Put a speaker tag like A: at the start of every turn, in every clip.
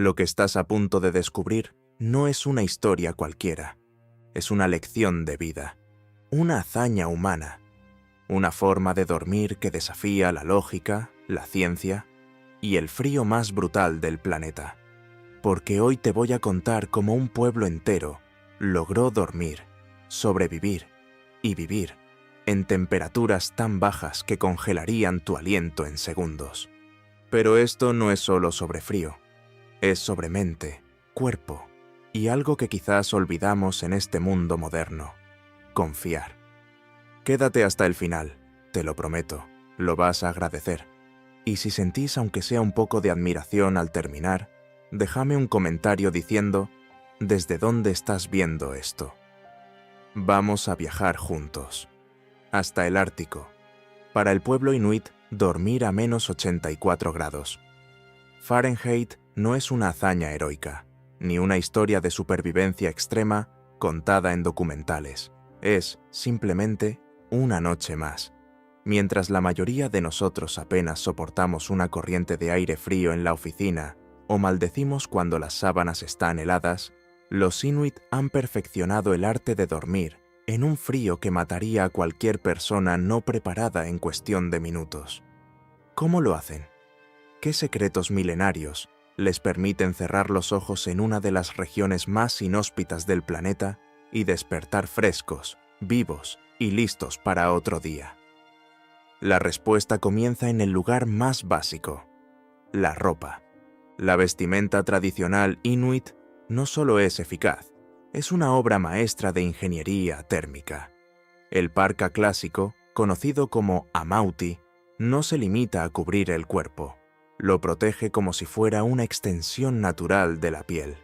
A: Lo que estás a punto de descubrir no es una historia cualquiera, es una lección de vida, una hazaña humana, una forma de dormir que desafía la lógica, la ciencia y el frío más brutal del planeta. Porque hoy te voy a contar cómo un pueblo entero logró dormir, sobrevivir y vivir en temperaturas tan bajas que congelarían tu aliento en segundos. Pero esto no es solo sobre frío, es sobre mente, cuerpo y algo que quizás olvidamos en este mundo moderno: confiar. Quédate hasta el final, te lo prometo, lo vas a agradecer. Y si sentís aunque sea un poco de admiración al terminar, déjame un comentario diciendo desde dónde estás viendo esto. Vamos a viajar juntos. Hasta el Ártico. Para el pueblo inuit, dormir a menos 84 grados. Fahrenheit no es una hazaña heroica, ni una historia de supervivencia extrema contada en documentales. Es, simplemente, una noche más. Mientras la mayoría de nosotros apenas soportamos una corriente de aire frío en la oficina o maldecimos cuando las sábanas están heladas, los inuit han perfeccionado el arte de dormir en un frío que mataría a cualquier persona no preparada en cuestión de minutos. ¿Cómo lo hacen? ¿Qué secretos milenarios les permiten cerrar los ojos en una de las regiones más inhóspitas del planeta y despertar frescos, vivos y listos para otro día? La respuesta comienza en el lugar más básico: la ropa. La vestimenta tradicional inuit no solo es eficaz, es una obra maestra de ingeniería térmica. El parka clásico, conocido como amauti, no se limita a cubrir el cuerpo, lo protege como si fuera una extensión natural de la piel.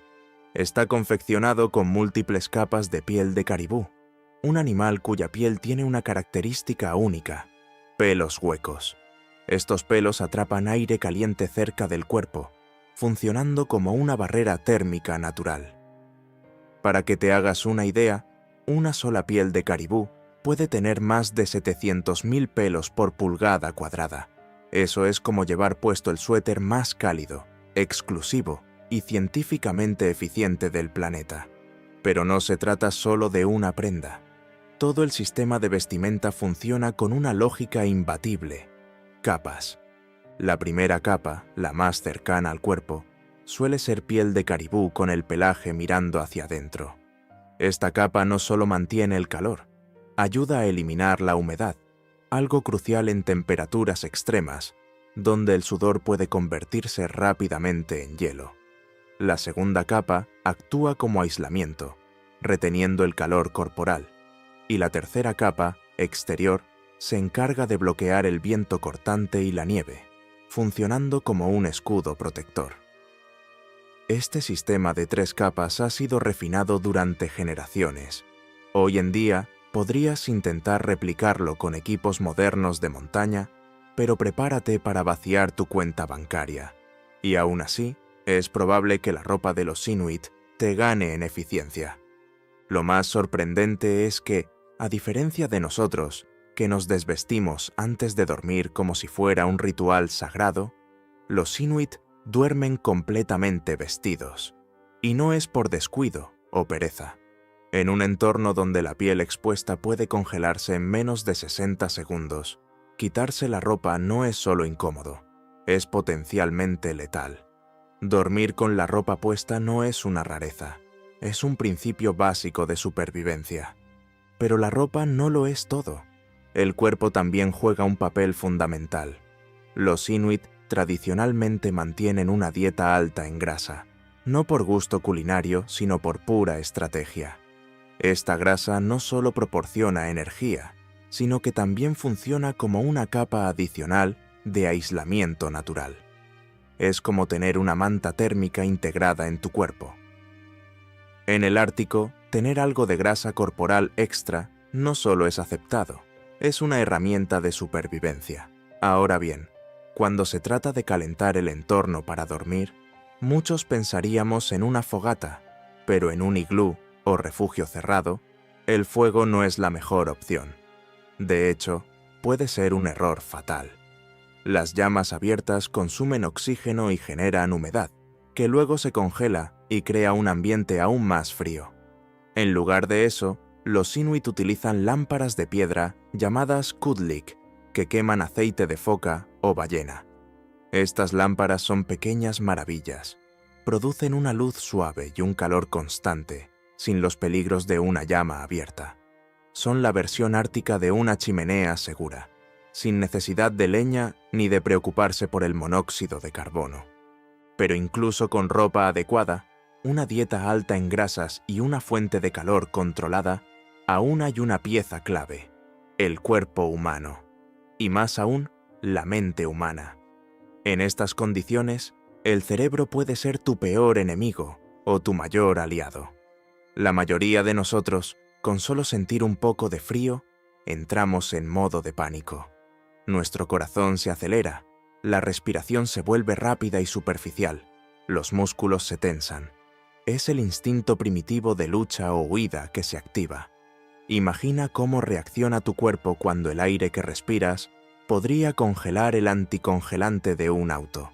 A: Está confeccionado con múltiples capas de piel de caribú, un animal cuya piel tiene una característica única: pelos huecos. Estos pelos atrapan aire caliente cerca del cuerpo, funcionando como una barrera térmica natural. Para que te hagas una idea, una sola piel de caribú puede tener más de 700.000 pelos por pulgada cuadrada. Eso es como llevar puesto el suéter más cálido, exclusivo y científicamente eficiente del planeta. Pero no se trata solo de una prenda. Todo el sistema de vestimenta funciona con una lógica imbatible: capas. La primera capa, la más cercana al cuerpo, suele ser piel de caribú con el pelaje mirando hacia adentro. Esta capa no solo mantiene el calor, ayuda a eliminar la humedad, algo crucial en temperaturas extremas, donde el sudor puede convertirse rápidamente en hielo. La segunda capa actúa como aislamiento, reteniendo el calor corporal, y la tercera capa, exterior, se encarga de bloquear el viento cortante y la nieve, funcionando como un escudo protector. Este sistema de 3 capas ha sido refinado durante generaciones. Hoy en día, podrías intentar replicarlo con equipos modernos de montaña, pero prepárate para vaciar tu cuenta bancaria. Y aún así, es probable que la ropa de los inuit te gane en eficiencia. Lo más sorprendente es que, a diferencia de nosotros, que nos desvestimos antes de dormir como si fuera un ritual sagrado, los inuit duermen completamente vestidos. Y no es por descuido o pereza. En un entorno donde la piel expuesta puede congelarse en menos de 60 segundos, quitarse la ropa no es solo incómodo, es potencialmente letal. Dormir con la ropa puesta no es una rareza, es un principio básico de supervivencia. Pero la ropa no lo es todo. El cuerpo también juega un papel fundamental. Los inuit tradicionalmente mantienen una dieta alta en grasa, no por gusto culinario, sino por pura estrategia. Esta grasa no solo proporciona energía, sino que también funciona como una capa adicional de aislamiento natural. Es como tener una manta térmica integrada en tu cuerpo. En el Ártico, tener algo de grasa corporal extra no solo es aceptado, es una herramienta de supervivencia. Ahora bien, cuando se trata de calentar el entorno para dormir, muchos pensaríamos en una fogata, pero en un iglú o refugio cerrado, el fuego no es la mejor opción. De hecho, puede ser un error fatal. Las llamas abiertas consumen oxígeno y generan humedad, que luego se congela y crea un ambiente aún más frío. En lugar de eso, los inuit utilizan lámparas de piedra llamadas kudlik, que queman aceite de foca o ballena. Estas lámparas son pequeñas maravillas. Producen una luz suave y un calor constante, sin los peligros de una llama abierta. Son la versión ártica de una chimenea segura, sin necesidad de leña ni de preocuparse por el monóxido de carbono. Pero incluso con ropa adecuada, una dieta alta en grasas y una fuente de calor controlada, aún hay una pieza clave: el cuerpo humano. Y más aún, la mente humana. En estas condiciones, el cerebro puede ser tu peor enemigo o tu mayor aliado. La mayoría de nosotros, con solo sentir un poco de frío, entramos en modo de pánico. Nuestro corazón se acelera, la respiración se vuelve rápida y superficial, los músculos se tensan. Es el instinto primitivo de lucha o huida que se activa. Imagina cómo reacciona tu cuerpo cuando el aire que respiras podría congelar el anticongelante de un auto.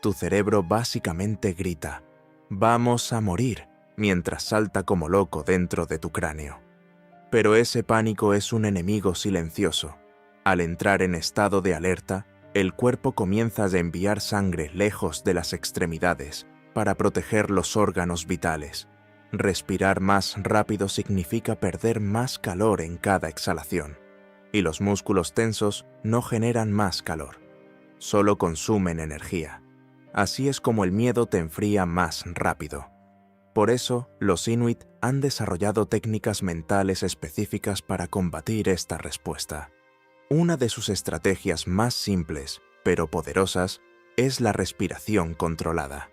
A: Tu cerebro básicamente grita: «¡Vamos a morir!», mientras salta como loco dentro de tu cráneo. Pero ese pánico es un enemigo silencioso. Al entrar en estado de alerta, el cuerpo comienza a enviar sangre lejos de las extremidades para proteger los órganos vitales. Respirar más rápido significa perder más calor en cada exhalación. Y los músculos tensos no generan más calor, solo consumen energía. Así es como el miedo te enfría más rápido. Por eso, los inuit han desarrollado técnicas mentales específicas para combatir esta respuesta. Una de sus estrategias más simples, pero poderosas, es la respiración controlada.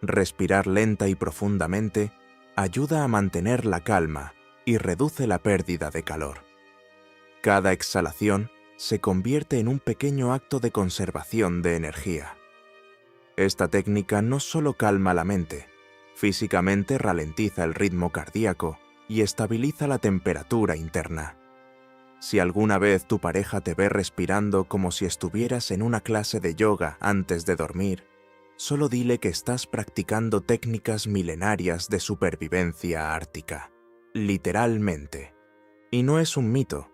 A: Respirar lenta y profundamente ayuda a mantener la calma y reduce la pérdida de calor. Cada exhalación se convierte en un pequeño acto de conservación de energía. Esta técnica no solo calma la mente, físicamente ralentiza el ritmo cardíaco y estabiliza la temperatura interna. Si alguna vez tu pareja te ve respirando como si estuvieras en una clase de yoga antes de dormir, solo dile que estás practicando técnicas milenarias de supervivencia ártica. Literalmente. Y no es un mito.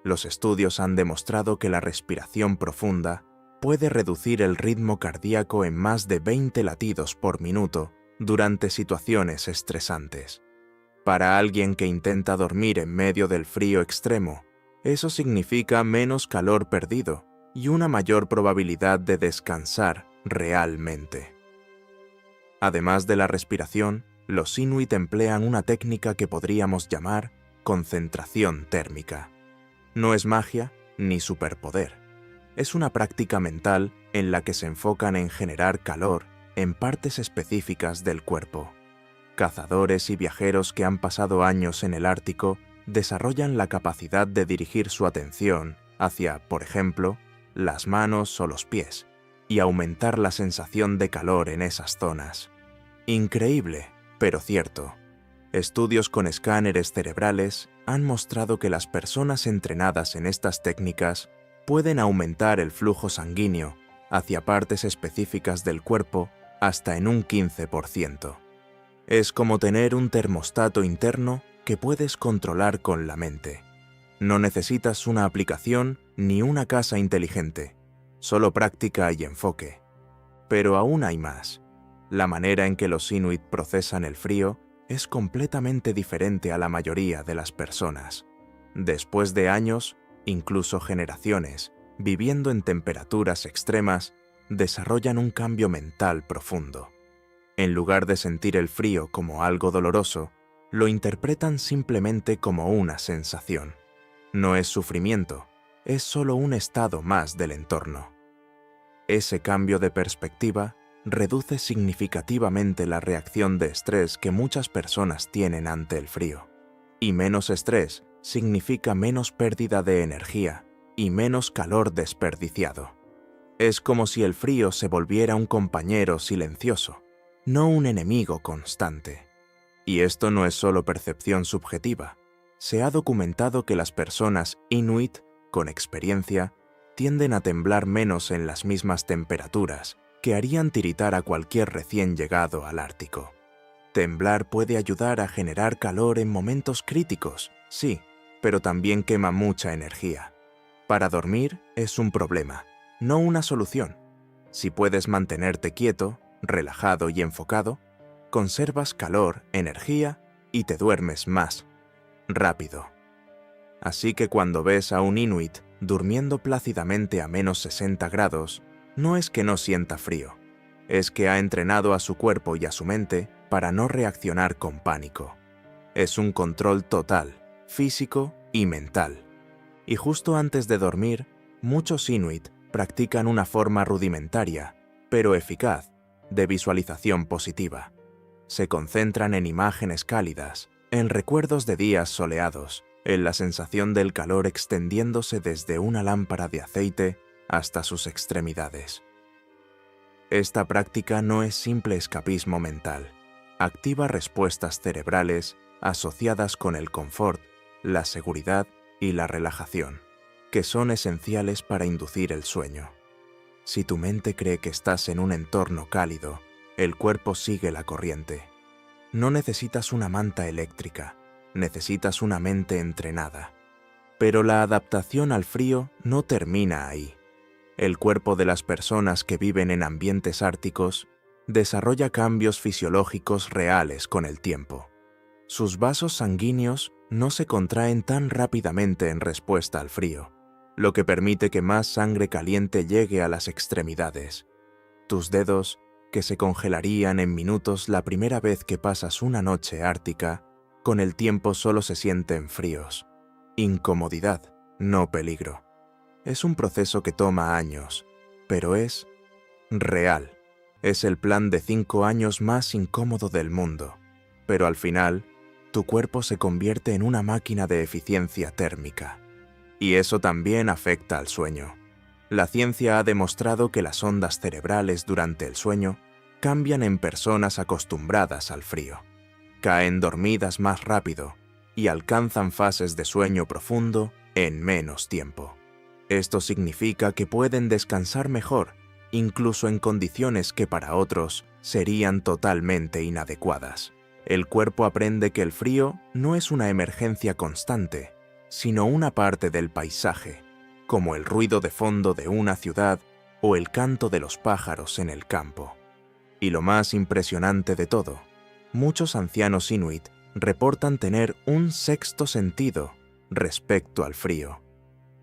A: Los estudios han demostrado que la respiración profunda puede reducir el ritmo cardíaco en más de 20 latidos por minuto durante situaciones estresantes. Para alguien que intenta dormir en medio del frío extremo, eso significa menos calor perdido y una mayor probabilidad de descansar realmente. Además de la respiración, los inuit emplean una técnica que podríamos llamar concentración térmica. No es magia ni superpoder. Es una práctica mental en la que se enfocan en generar calor en partes específicas del cuerpo. Cazadores y viajeros que han pasado años en el Ártico desarrollan la capacidad de dirigir su atención hacia, por ejemplo, las manos o los pies, y aumentar la sensación de calor en esas zonas. Increíble, pero cierto. Estudios con escáneres cerebrales han mostrado que las personas entrenadas en estas técnicas pueden aumentar el flujo sanguíneo hacia partes específicas del cuerpo hasta en un 15%. Es como tener un termostato interno que puedes controlar con la mente. No necesitas una aplicación ni una casa inteligente, solo práctica y enfoque. Pero aún hay más. La manera en que los inuit procesan el frío es completamente diferente a la mayoría de las personas. Después de años, incluso generaciones, viviendo en temperaturas extremas, desarrollan un cambio mental profundo. En lugar de sentir el frío como algo doloroso, lo interpretan simplemente como una sensación. No es sufrimiento, es solo un estado más del entorno. Ese cambio de perspectiva reduce significativamente la reacción de estrés que muchas personas tienen ante el frío. Y menos estrés significa menos pérdida de energía y menos calor desperdiciado. Es como si el frío se volviera un compañero silencioso, no un enemigo constante. Y esto no es solo percepción subjetiva. Se ha documentado que las personas inuit, con experiencia, tienden a temblar menos en las mismas temperaturas que harían tiritar a cualquier recién llegado al Ártico. Temblar puede ayudar a generar calor en momentos críticos, sí, pero también quema mucha energía. Para dormir es un problema, no una solución. Si puedes mantenerte quieto, relajado y enfocado, conservas calor, energía y te duermes más rápido. Así que cuando ves a un inuit durmiendo plácidamente a menos 60 grados, no es que no sienta frío, es que ha entrenado a su cuerpo y a su mente para no reaccionar con pánico. Es un control total, físico y mental. Y justo antes de dormir, muchos inuit practican una forma rudimentaria, pero eficaz, de visualización positiva. Se concentran en imágenes cálidas, en recuerdos de días soleados, en la sensación del calor extendiéndose desde una lámpara de aceite hasta sus extremidades. Esta práctica no es simple escapismo mental, activa respuestas cerebrales asociadas con el confort, la seguridad y la relajación, que son esenciales para inducir el sueño. Si tu mente cree que estás en un entorno cálido, el cuerpo sigue la corriente. No necesitas una manta eléctrica, necesitas una mente entrenada. Pero la adaptación al frío no termina ahí. El cuerpo de las personas que viven en ambientes árticos desarrolla cambios fisiológicos reales con el tiempo. Sus vasos sanguíneos no se contraen tan rápidamente en respuesta al frío, lo que permite que más sangre caliente llegue a las extremidades. Tus dedos, que se congelarían en minutos la primera vez que pasas una noche ártica, con el tiempo solo se sienten fríos. Incomodidad, no peligro. Es un proceso que toma años, pero es real. Es el plan de 5 años más incómodo del mundo, pero al final, tu cuerpo se convierte en una máquina de eficiencia térmica. Y eso también afecta al sueño. La ciencia ha demostrado que las ondas cerebrales durante el sueño cambian en personas acostumbradas al frío. Caen dormidas más rápido y alcanzan fases de sueño profundo en menos tiempo. Esto significa que pueden descansar mejor, incluso en condiciones que para otros serían totalmente inadecuadas. El cuerpo aprende que el frío no es una emergencia constante, sino una parte del paisaje, como el ruido de fondo de una ciudad o el canto de los pájaros en el campo. Y lo más impresionante de todo, muchos ancianos inuit reportan tener un sexto sentido respecto al frío.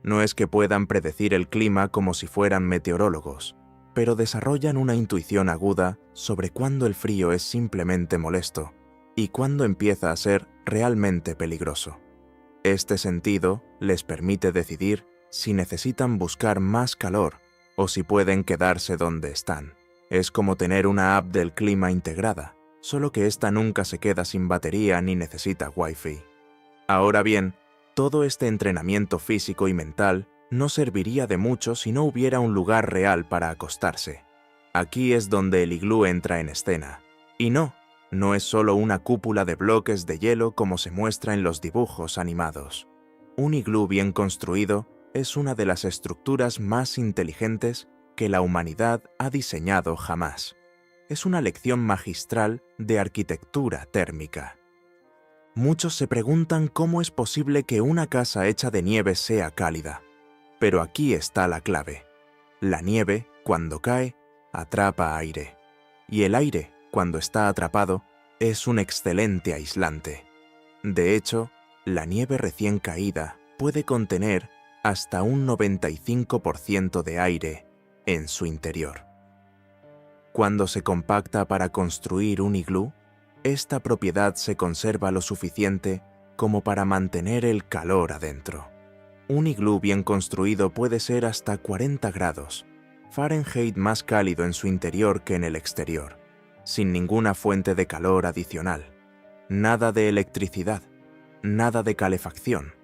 A: No es que puedan predecir el clima como si fueran meteorólogos, pero desarrollan una intuición aguda sobre cuándo el frío es simplemente molesto y cuándo empieza a ser realmente peligroso. Este sentido les permite decidir si necesitan buscar más calor o si pueden quedarse donde están. Es como tener una app del clima integrada, solo que esta nunca se queda sin batería ni necesita Wi-Fi. Ahora bien, todo este entrenamiento físico y mental no serviría de mucho si no hubiera un lugar real para acostarse. Aquí es donde el iglú entra en escena. Y no es solo una cúpula de bloques de hielo como se muestra en los dibujos animados. Un iglú bien construido es una de las estructuras más inteligentes que la humanidad ha diseñado jamás. Es una lección magistral de arquitectura térmica. Muchos se preguntan cómo es posible que una casa hecha de nieve sea cálida. Pero aquí está la clave. La nieve, cuando cae, atrapa aire. Y el aire, cuando está atrapado, es un excelente aislante. De hecho, la nieve recién caída puede contener hasta un 95% de aire en su interior. Cuando se compacta para construir un iglú, esta propiedad se conserva lo suficiente como para mantener el calor adentro. Un iglú bien construido puede ser hasta 40 grados Fahrenheit más cálido en su interior que en el exterior, sin ninguna fuente de calor adicional. Nada de electricidad, nada de calefacción,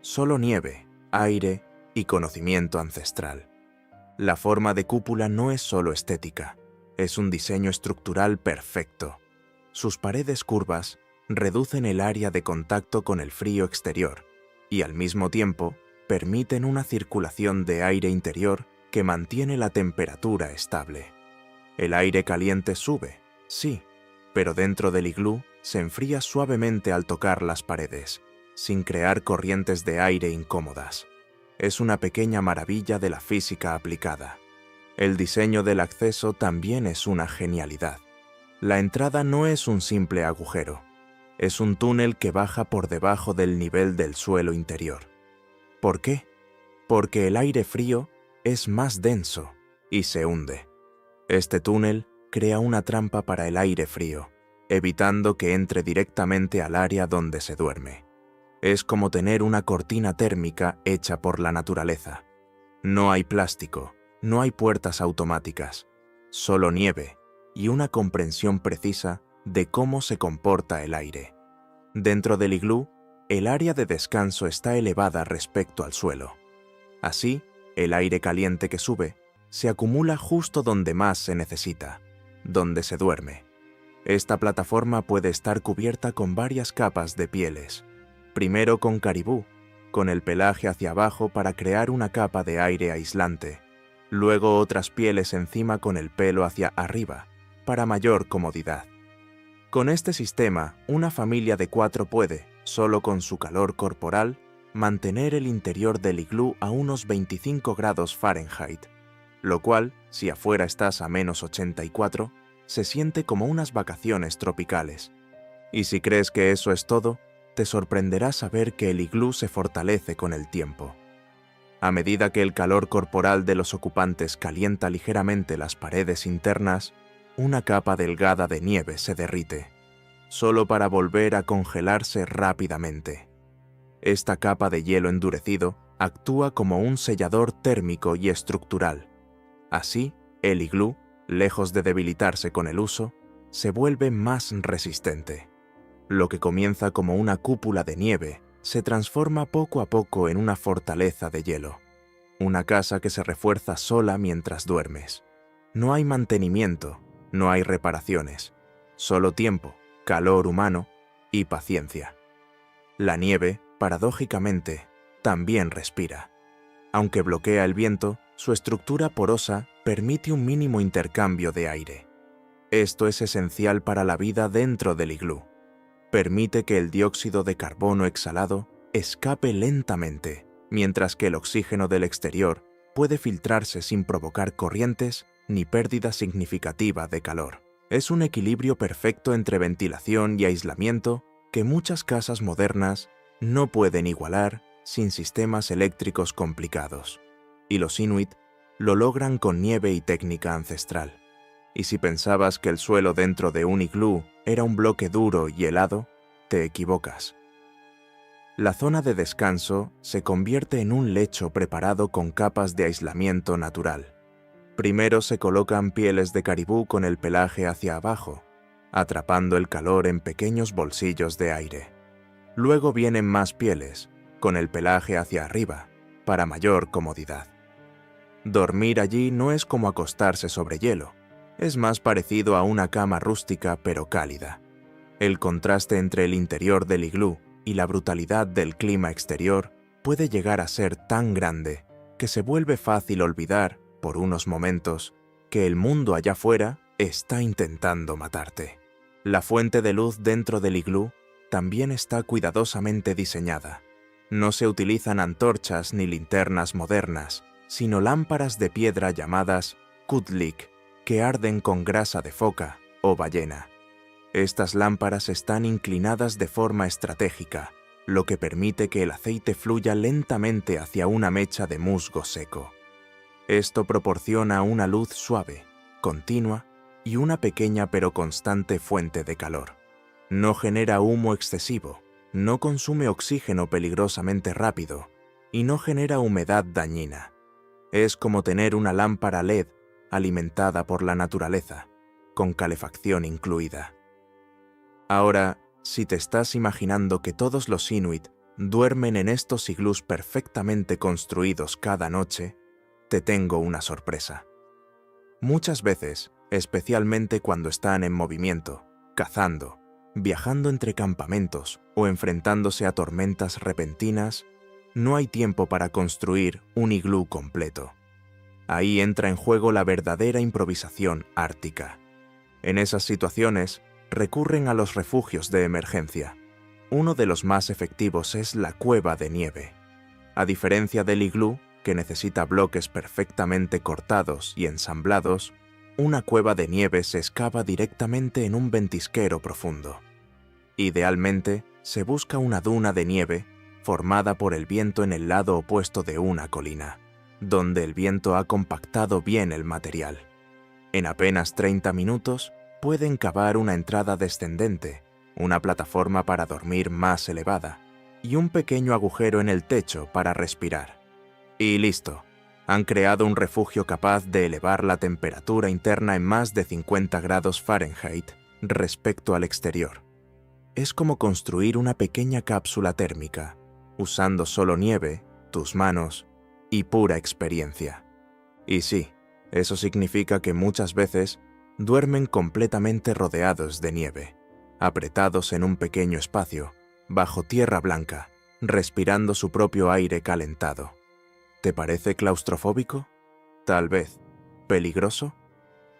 A: solo nieve, aire y conocimiento ancestral. La forma de cúpula no es solo estética, es un diseño estructural perfecto. Sus paredes curvas reducen el área de contacto con el frío exterior y al mismo tiempo permiten una circulación de aire interior que mantiene la temperatura estable. El aire caliente sube, sí, pero dentro del iglú se enfría suavemente al tocar las paredes, sin crear corrientes de aire incómodas. Es una pequeña maravilla de la física aplicada. El diseño del acceso también es una genialidad. La entrada no es un simple agujero, es un túnel que baja por debajo del nivel del suelo interior. ¿Por qué? Porque el aire frío es más denso y se hunde. Este túnel crea una trampa para el aire frío, evitando que entre directamente al área donde se duerme. Es como tener una cortina térmica hecha por la naturaleza. No hay plástico, no hay puertas automáticas, solo nieve y una comprensión precisa de cómo se comporta el aire. Dentro del iglú, el área de descanso está elevada respecto al suelo. Así, el aire caliente que sube se acumula justo donde más se necesita, donde se duerme. Esta plataforma puede estar cubierta con varias capas de pieles, primero con caribú, con el pelaje hacia abajo para crear una capa de aire aislante, luego otras pieles encima con el pelo hacia arriba, para mayor comodidad. Con este sistema, una familia de 4 puede, solo con su calor corporal, mantener el interior del iglú a unos 25 grados Fahrenheit, lo cual, si afuera estás a menos 84, se siente como unas vacaciones tropicales. Y si crees que eso es todo, te sorprenderá saber que el iglú se fortalece con el tiempo. A medida que el calor corporal de los ocupantes calienta ligeramente las paredes internas, una capa delgada de nieve se derrite, solo para volver a congelarse rápidamente. Esta capa de hielo endurecido actúa como un sellador térmico y estructural. Así, el iglú, lejos de debilitarse con el uso, se vuelve más resistente. Lo que comienza como una cúpula de nieve se transforma poco a poco en una fortaleza de hielo, una casa que se refuerza sola mientras duermes. No hay mantenimiento, no hay reparaciones, solo tiempo, calor humano y paciencia. La nieve, paradójicamente, también respira. Aunque bloquea el viento, su estructura porosa permite un mínimo intercambio de aire. Esto es esencial para la vida dentro del iglú. Permite que el dióxido de carbono exhalado escape lentamente, mientras que el oxígeno del exterior puede filtrarse sin provocar corrientes ni pérdida significativa de calor. Es un equilibrio perfecto entre ventilación y aislamiento que muchas casas modernas no pueden igualar sin sistemas eléctricos complicados. Y los Inuit lo logran con nieve y técnica ancestral. Y si pensabas que el suelo dentro de un iglú era un bloque duro y helado, te equivocas. La zona de descanso se convierte en un lecho preparado con capas de aislamiento natural. Primero se colocan pieles de caribú con el pelaje hacia abajo, atrapando el calor en pequeños bolsillos de aire. Luego vienen más pieles, con el pelaje hacia arriba, para mayor comodidad. Dormir allí no es como acostarse sobre hielo, es más parecido a una cama rústica pero cálida. El contraste entre el interior del iglú y la brutalidad del clima exterior puede llegar a ser tan grande que se vuelve fácil olvidar, por unos momentos, que el mundo allá afuera está intentando matarte. La fuente de luz dentro del iglú también está cuidadosamente diseñada. No se utilizan antorchas ni linternas modernas, sino lámparas de piedra llamadas kudlik, que arden con grasa de foca o ballena. Estas lámparas están inclinadas de forma estratégica, lo que permite que el aceite fluya lentamente hacia una mecha de musgo seco. Esto proporciona una luz suave, continua y una pequeña pero constante fuente de calor. No genera humo excesivo, no consume oxígeno peligrosamente rápido y no genera humedad dañina. Es como tener una lámpara LED alimentada por la naturaleza, con calefacción incluida. Ahora, si te estás imaginando que todos los Inuit duermen en estos iglús perfectamente construidos cada noche, te tengo una sorpresa. Muchas veces, especialmente cuando están en movimiento, cazando, viajando entre campamentos o enfrentándose a tormentas repentinas, no hay tiempo para construir un iglú completo. Ahí entra en juego la verdadera improvisación ártica. En esas situaciones, recurren a los refugios de emergencia. Uno de los más efectivos es la cueva de nieve. A diferencia del iglú, que necesita bloques perfectamente cortados y ensamblados, una cueva de nieve se excava directamente en un ventisquero profundo. Idealmente, se busca una duna de nieve formada por el viento en el lado opuesto de una colina, donde el viento ha compactado bien el material. En apenas 30 minutos, pueden cavar una entrada descendente, una plataforma para dormir más elevada y un pequeño agujero en el techo para respirar. Y listo, han creado un refugio capaz de elevar la temperatura interna en más de 50 grados Fahrenheit respecto al exterior. Es como construir una pequeña cápsula térmica, usando solo nieve, tus manos y pura experiencia. Y sí, eso significa que muchas veces duermen completamente rodeados de nieve, apretados en un pequeño espacio, bajo tierra blanca, respirando su propio aire calentado. ¿Te parece claustrofóbico? Tal vez. ¿Peligroso?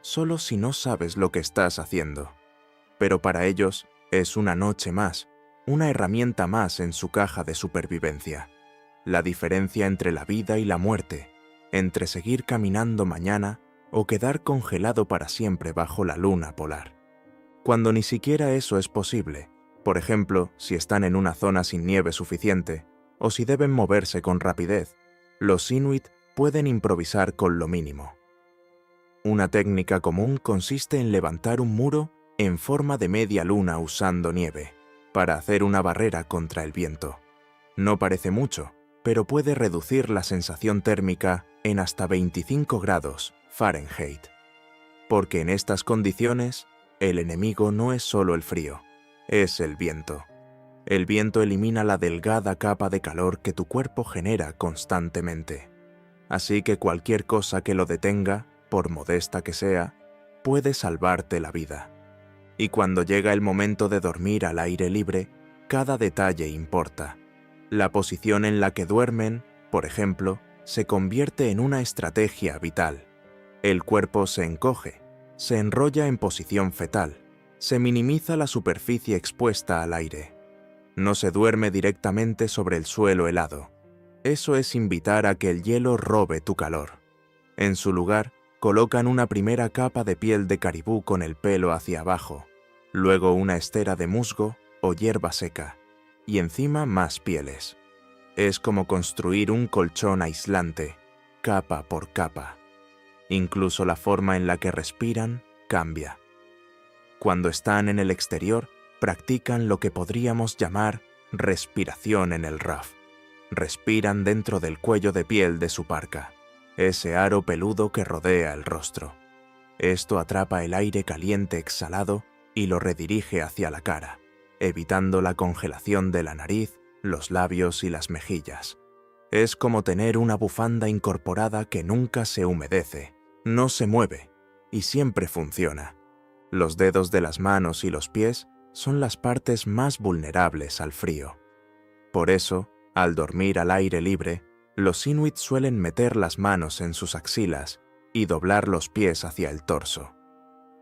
A: Solo si no sabes lo que estás haciendo. Pero para ellos es una noche más, una herramienta más en su caja de supervivencia. La diferencia entre la vida y la muerte, entre seguir caminando mañana o quedar congelado para siempre bajo la luna polar. Cuando ni siquiera eso es posible, por ejemplo, si están en una zona sin nieve suficiente o si deben moverse con rapidez, los inuit pueden improvisar con lo mínimo. Una técnica común consiste en levantar un muro en forma de media luna usando nieve, para hacer una barrera contra el viento. No parece mucho, pero puede reducir la sensación térmica en hasta 25 grados Fahrenheit. Porque en estas condiciones, el enemigo no es solo el frío, es el viento. El viento elimina la delgada capa de calor que tu cuerpo genera constantemente. Así que cualquier cosa que lo detenga, por modesta que sea, puede salvarte la vida. Y cuando llega el momento de dormir al aire libre, cada detalle importa. La posición en la que duermen, por ejemplo, se convierte en una estrategia vital. El cuerpo se encoge, se enrolla en posición fetal, se minimiza la superficie expuesta al aire. No se duerme directamente sobre el suelo helado. Eso es invitar a que el hielo robe tu calor. En su lugar, colocan una primera capa de piel de caribú con el pelo hacia abajo, luego una estera de musgo o hierba seca, y encima más pieles. Es como construir un colchón aislante, capa por capa. Incluso la forma en la que respiran cambia. Cuando están en el exterior, practican lo que podríamos llamar respiración en el RAF. Respiran dentro del cuello de piel de su parka, ese aro peludo que rodea el rostro. Esto atrapa el aire caliente exhalado y lo redirige hacia la cara, evitando la congelación de la nariz, los labios y las mejillas. Es como tener una bufanda incorporada que nunca se humedece, no se mueve y siempre funciona. Los dedos de las manos y los pies son las partes más vulnerables al frío. Por eso, al dormir al aire libre, los inuit suelen meter las manos en sus axilas y doblar los pies hacia el torso.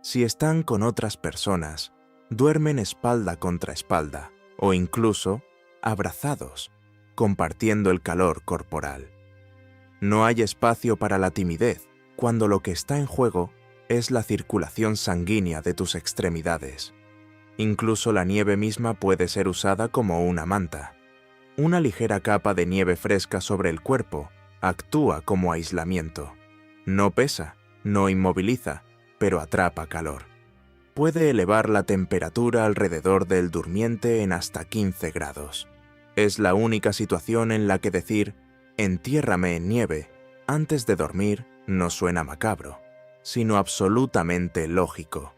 A: Si están con otras personas, duermen espalda contra espalda o incluso abrazados, compartiendo el calor corporal. No hay espacio para la timidez cuando lo que está en juego es la circulación sanguínea de tus extremidades. Incluso la nieve misma puede ser usada como una manta. Una ligera capa de nieve fresca sobre el cuerpo actúa como aislamiento. No pesa, no inmoviliza, pero atrapa calor. Puede elevar la temperatura alrededor del durmiente en hasta 15 grados. Es la única situación en la que decir «entiérrame en nieve» antes de dormir no suena macabro, sino absolutamente lógico.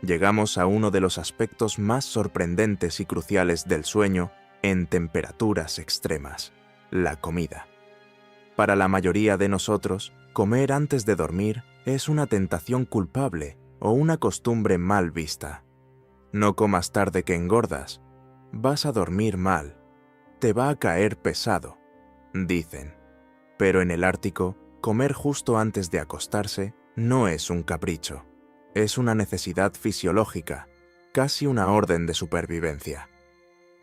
A: Llegamos a uno de los aspectos más sorprendentes y cruciales del sueño en temperaturas extremas, la comida. Para la mayoría de nosotros, comer antes de dormir es una tentación culpable o una costumbre mal vista. No comas tarde que engordas, vas a dormir mal, te va a caer pesado, dicen. Pero en el Ártico, comer justo antes de acostarse no es un capricho. Es una necesidad fisiológica, casi una orden de supervivencia.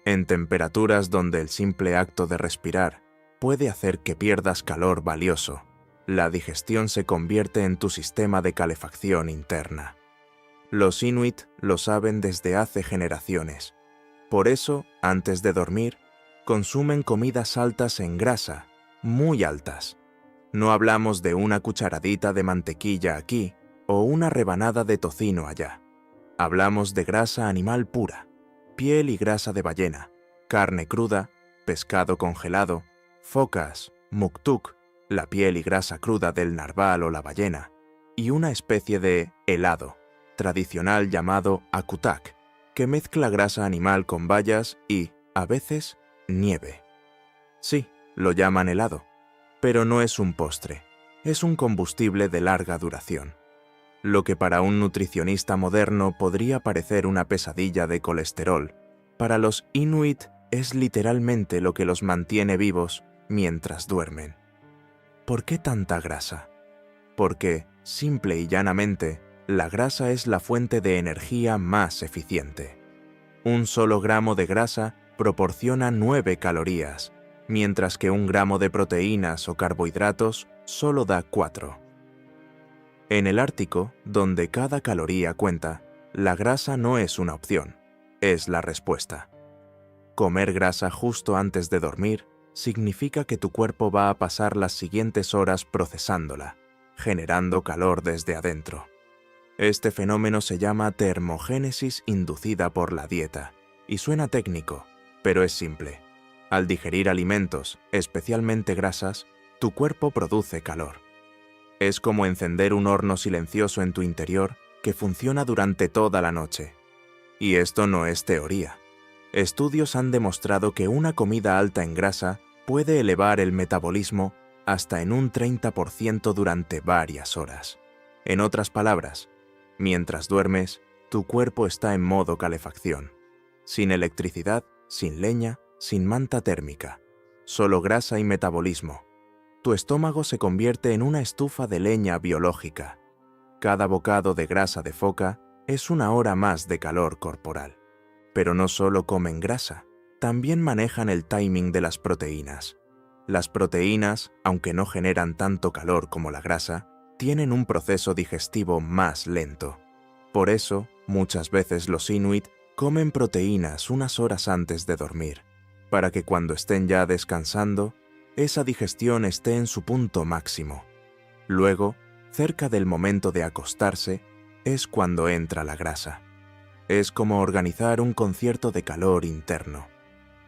A: En temperaturas donde el simple acto de respirar puede hacer que pierdas calor valioso, la digestión se convierte en tu sistema de calefacción interna. Los Inuit lo saben desde hace generaciones. Por eso, antes de dormir, consumen comidas altas en grasa, muy altas. No hablamos de una cucharadita de mantequilla aquí o una rebanada de tocino allá. Hablamos de grasa animal pura, piel y grasa de ballena, carne cruda, pescado congelado, focas, muktuk, la piel y grasa cruda del narval o la ballena, y una especie de helado, tradicional llamado akutak, que mezcla grasa animal con bayas y, a veces, nieve. Sí, lo llaman helado, pero no es un postre, es un combustible de larga duración. Lo que para un nutricionista moderno podría parecer una pesadilla de colesterol, para los Inuit es literalmente lo que los mantiene vivos mientras duermen. ¿Por qué tanta grasa? Porque, simple y llanamente, la grasa es la fuente de energía más eficiente. Un solo gramo de grasa proporciona 9 calorías, mientras que un gramo de proteínas o carbohidratos solo da 4. En el Ártico, donde cada caloría cuenta, la grasa no es una opción, es la respuesta. Comer grasa justo antes de dormir significa que tu cuerpo va a pasar las siguientes horas procesándola, generando calor desde adentro. Este fenómeno se llama termogénesis inducida por la dieta, y suena técnico, pero es simple. Al digerir alimentos, especialmente grasas, tu cuerpo produce calor. Es como encender un horno silencioso en tu interior que funciona durante toda la noche. Y esto no es teoría. Estudios han demostrado que una comida alta en grasa puede elevar el metabolismo hasta en un 30% durante varias horas. En otras palabras, mientras duermes, tu cuerpo está en modo calefacción. Sin electricidad, sin leña, sin manta térmica. Solo grasa y metabolismo. Tu estómago se convierte en una estufa de leña biológica. Cada bocado de grasa de foca es una hora más de calor corporal. Pero no solo comen grasa, también manejan el timing de las proteínas. Las proteínas, aunque no generan tanto calor como la grasa, tienen un proceso digestivo más lento. Por eso, muchas veces los Inuit comen proteínas unas horas antes de dormir, para que cuando estén ya descansando, esa digestión esté en su punto máximo. Luego, cerca del momento de acostarse, es cuando entra la grasa. Es como organizar un concierto de calor interno.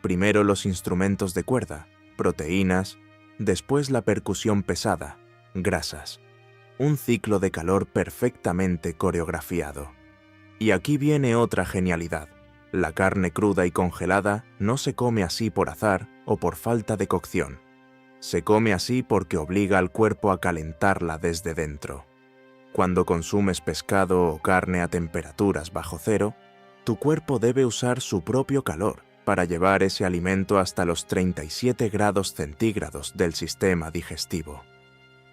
A: Primero los instrumentos de cuerda, proteínas, después la percusión pesada, grasas. Un ciclo de calor perfectamente coreografiado. Y aquí viene otra genialidad. La carne cruda y congelada no se come así por azar o por falta de cocción. Se come así porque obliga al cuerpo a calentarla desde dentro. Cuando consumes pescado o carne a temperaturas bajo cero, tu cuerpo debe usar su propio calor para llevar ese alimento hasta los 37 grados centígrados del sistema digestivo.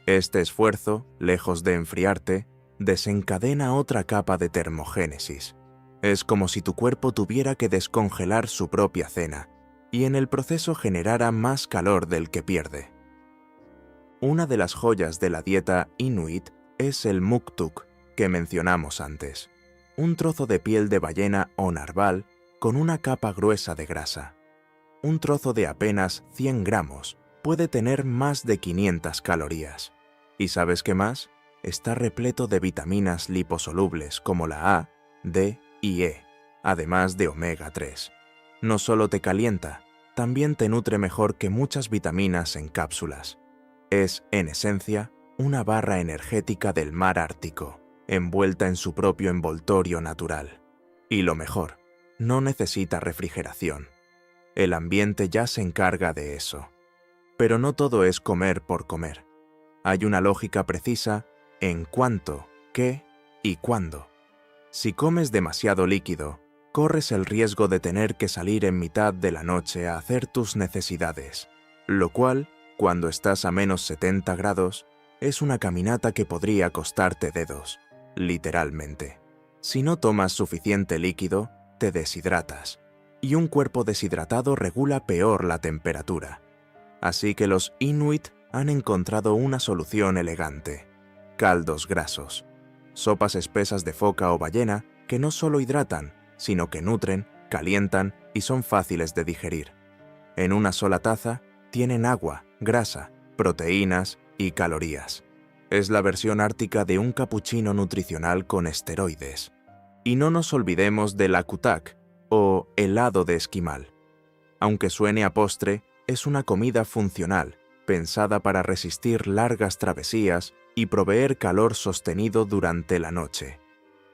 A: Este esfuerzo, lejos de enfriarte, desencadena otra capa de termogénesis. Es como si tu cuerpo tuviera que descongelar su propia cena y en el proceso generara más calor del que pierde. Una de las joyas de la dieta Inuit es el muktuk que mencionamos antes, un trozo de piel de ballena o narval con una capa gruesa de grasa. Un trozo de apenas 100 gramos puede tener más de 500 calorías. ¿Y sabes qué más? Está repleto de vitaminas liposolubles como la A, D y E, además de omega 3. No solo te calienta, también te nutre mejor que muchas vitaminas en cápsulas. Es, en esencia, una barra energética del mar Ártico, envuelta en su propio envoltorio natural. Y lo mejor, no necesita refrigeración. El ambiente ya se encarga de eso. Pero no todo es comer por comer. Hay una lógica precisa en cuánto, qué y cuándo. Si comes demasiado líquido, corres el riesgo de tener que salir en mitad de la noche a hacer tus necesidades, lo cual, cuando estás a menos 70 grados, Es una caminata que podría costarte dedos, literalmente. Si no tomas suficiente líquido, te deshidratas, y un cuerpo deshidratado regula peor la temperatura. Así que los Inuit han encontrado una solución elegante: caldos grasos, sopas espesas de foca o ballena que no solo hidratan, sino que nutren, calientan y son fáciles de digerir. En una sola taza tienen agua, grasa, proteínas y calorías. Es la versión ártica de un capuchino nutricional con esteroides. Y no nos olvidemos del akutak, o helado de esquimal. Aunque suene a postre, es una comida funcional, pensada para resistir largas travesías y proveer calor sostenido durante la noche.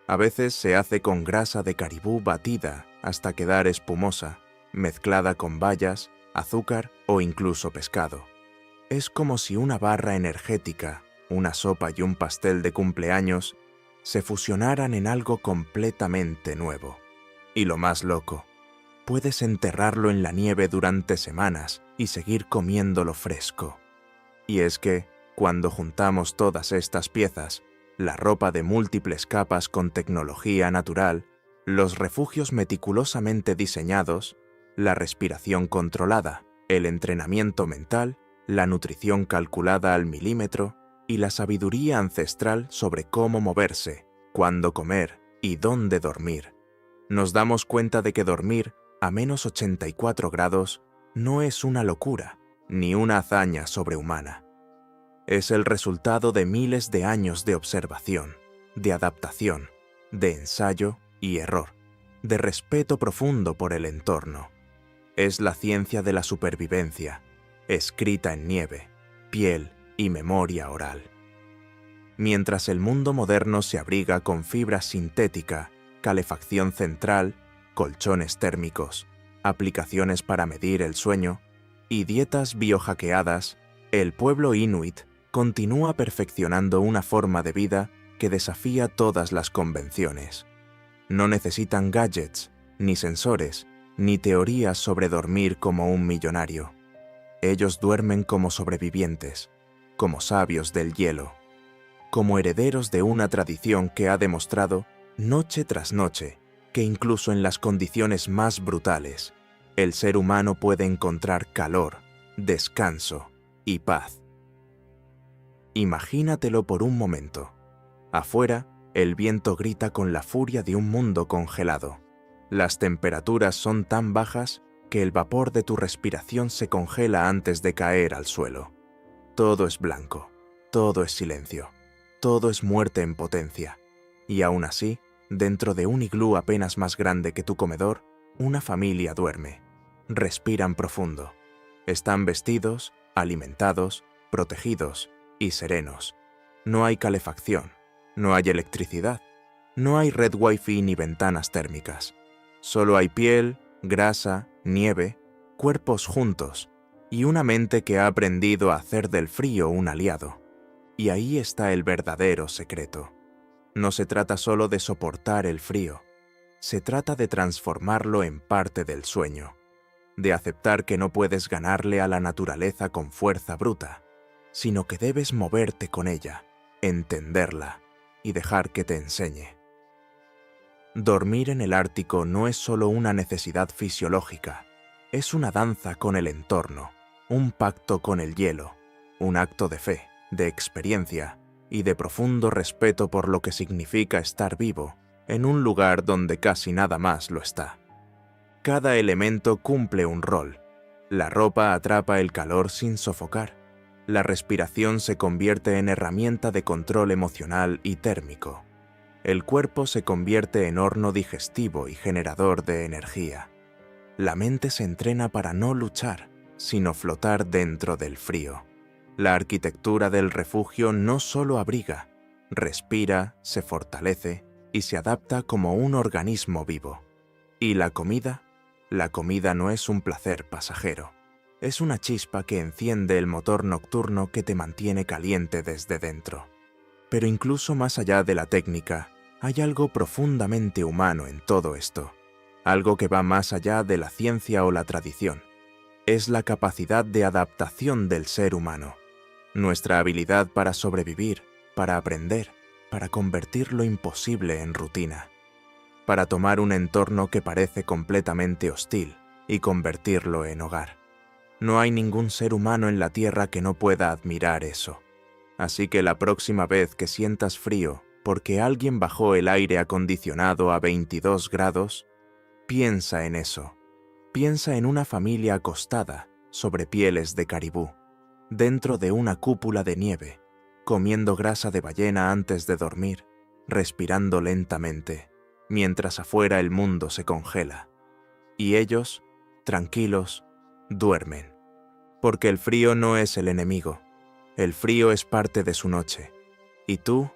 A: A veces se hace con grasa de caribú batida hasta quedar espumosa, mezclada con bayas, azúcar o incluso pescado. Es como si una barra energética, una sopa y un pastel de cumpleaños se fusionaran en algo completamente nuevo. Y lo más loco, puedes enterrarlo en la nieve durante semanas y seguir comiéndolo fresco. Y es que, cuando juntamos todas estas piezas, la ropa de múltiples capas con tecnología natural, los refugios meticulosamente diseñados, la respiración controlada, el entrenamiento mental, la nutrición calculada al milímetro y la sabiduría ancestral sobre cómo moverse, cuándo comer y dónde dormir, nos damos cuenta de que dormir a menos 84 grados no es una locura ni una hazaña sobrehumana. Es el resultado de miles de años de observación, de adaptación, de ensayo y error, de respeto profundo por el entorno. Es la ciencia de la supervivencia, escrita en nieve, piel y memoria oral. Mientras el mundo moderno se abriga con fibra sintética, calefacción central, colchones térmicos, aplicaciones para medir el sueño y dietas biohackeadas, el pueblo inuit continúa perfeccionando una forma de vida que desafía todas las convenciones. No necesitan gadgets, ni sensores, ni teorías sobre dormir como un millonario. Ellos duermen como sobrevivientes, como sabios del hielo, como herederos de una tradición que ha demostrado, noche tras noche, que incluso en las condiciones más brutales, el ser humano puede encontrar calor, descanso y paz. Imagínatelo por un momento. Afuera, el viento grita con la furia de un mundo congelado. Las temperaturas son tan bajas que el vapor de tu respiración se congela antes de caer al suelo. Todo es blanco, todo es silencio, todo es muerte en potencia. Y aún así, dentro de un iglú apenas más grande que tu comedor, una familia duerme. Respiran profundo. Están vestidos, alimentados, protegidos y serenos. No hay calefacción, no hay electricidad, no hay red wifi ni ventanas térmicas. Solo hay piel, grasa, nieve, cuerpos juntos y una mente que ha aprendido a hacer del frío un aliado. Y ahí está el verdadero secreto. No se trata solo de soportar el frío, se trata de transformarlo en parte del sueño, de aceptar que no puedes ganarle a la naturaleza con fuerza bruta, sino que debes moverte con ella, entenderla y dejar que te enseñe. Dormir en el Ártico no es solo una necesidad fisiológica, es una danza con el entorno, un pacto con el hielo, un acto de fe, de experiencia y de profundo respeto por lo que significa estar vivo en un lugar donde casi nada más lo está. Cada elemento cumple un rol. La ropa atrapa el calor sin sofocar. La respiración se convierte en herramienta de control emocional y térmico. El cuerpo se convierte en horno digestivo y generador de energía. La mente se entrena para no luchar, sino flotar dentro del frío. La arquitectura del refugio no solo abriga, respira, se fortalece y se adapta como un organismo vivo. ¿Y la comida? La comida no es un placer pasajero. Es una chispa que enciende el motor nocturno que te mantiene caliente desde dentro. Pero incluso más allá de la técnica, hay algo profundamente humano en todo esto. Algo que va más allá de la ciencia o la tradición. Es la capacidad de adaptación del ser humano. nuestra habilidad para sobrevivir, para aprender, para convertir lo imposible en rutina, para tomar un entorno que parece completamente hostil y convertirlo en hogar. No hay ningún ser humano en la Tierra que no pueda admirar eso. Así que la próxima vez que sientas frío porque alguien bajó el aire acondicionado a 22 grados, piensa en eso. Piensa en una familia acostada sobre pieles de caribú, dentro de una cúpula de nieve, comiendo grasa de ballena antes de dormir, respirando lentamente, mientras afuera el mundo se congela. Y ellos, tranquilos, duermen. Porque el frío no es el enemigo. El frío es parte de su noche. ¿Y tú?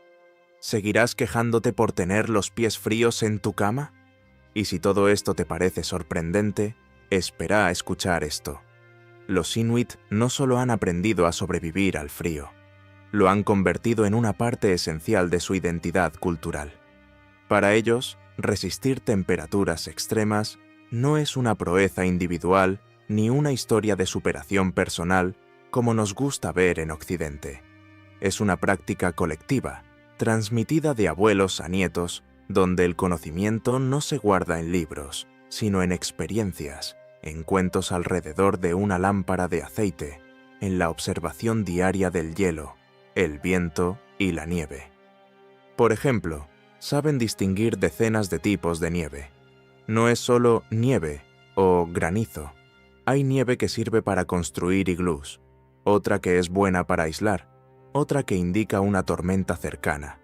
A: ¿Seguirás quejándote por tener los pies fríos en tu cama? Y si todo esto te parece sorprendente, espera a escuchar esto. Los Inuit no solo han aprendido a sobrevivir al frío, lo han convertido en una parte esencial de su identidad cultural. Para ellos, resistir temperaturas extremas no es una proeza individual ni una historia de superación personal como nos gusta ver en Occidente. Es una práctica colectiva, transmitida de abuelos a nietos, donde el conocimiento no se guarda en libros, sino en experiencias, en cuentos alrededor de una lámpara de aceite, en la observación diaria del hielo, el viento y la nieve. Por ejemplo, saben distinguir decenas de tipos de nieve. No es solo nieve o granizo. Hay nieve que sirve para construir iglús, otra que es buena para aislar, otra que indica una tormenta cercana.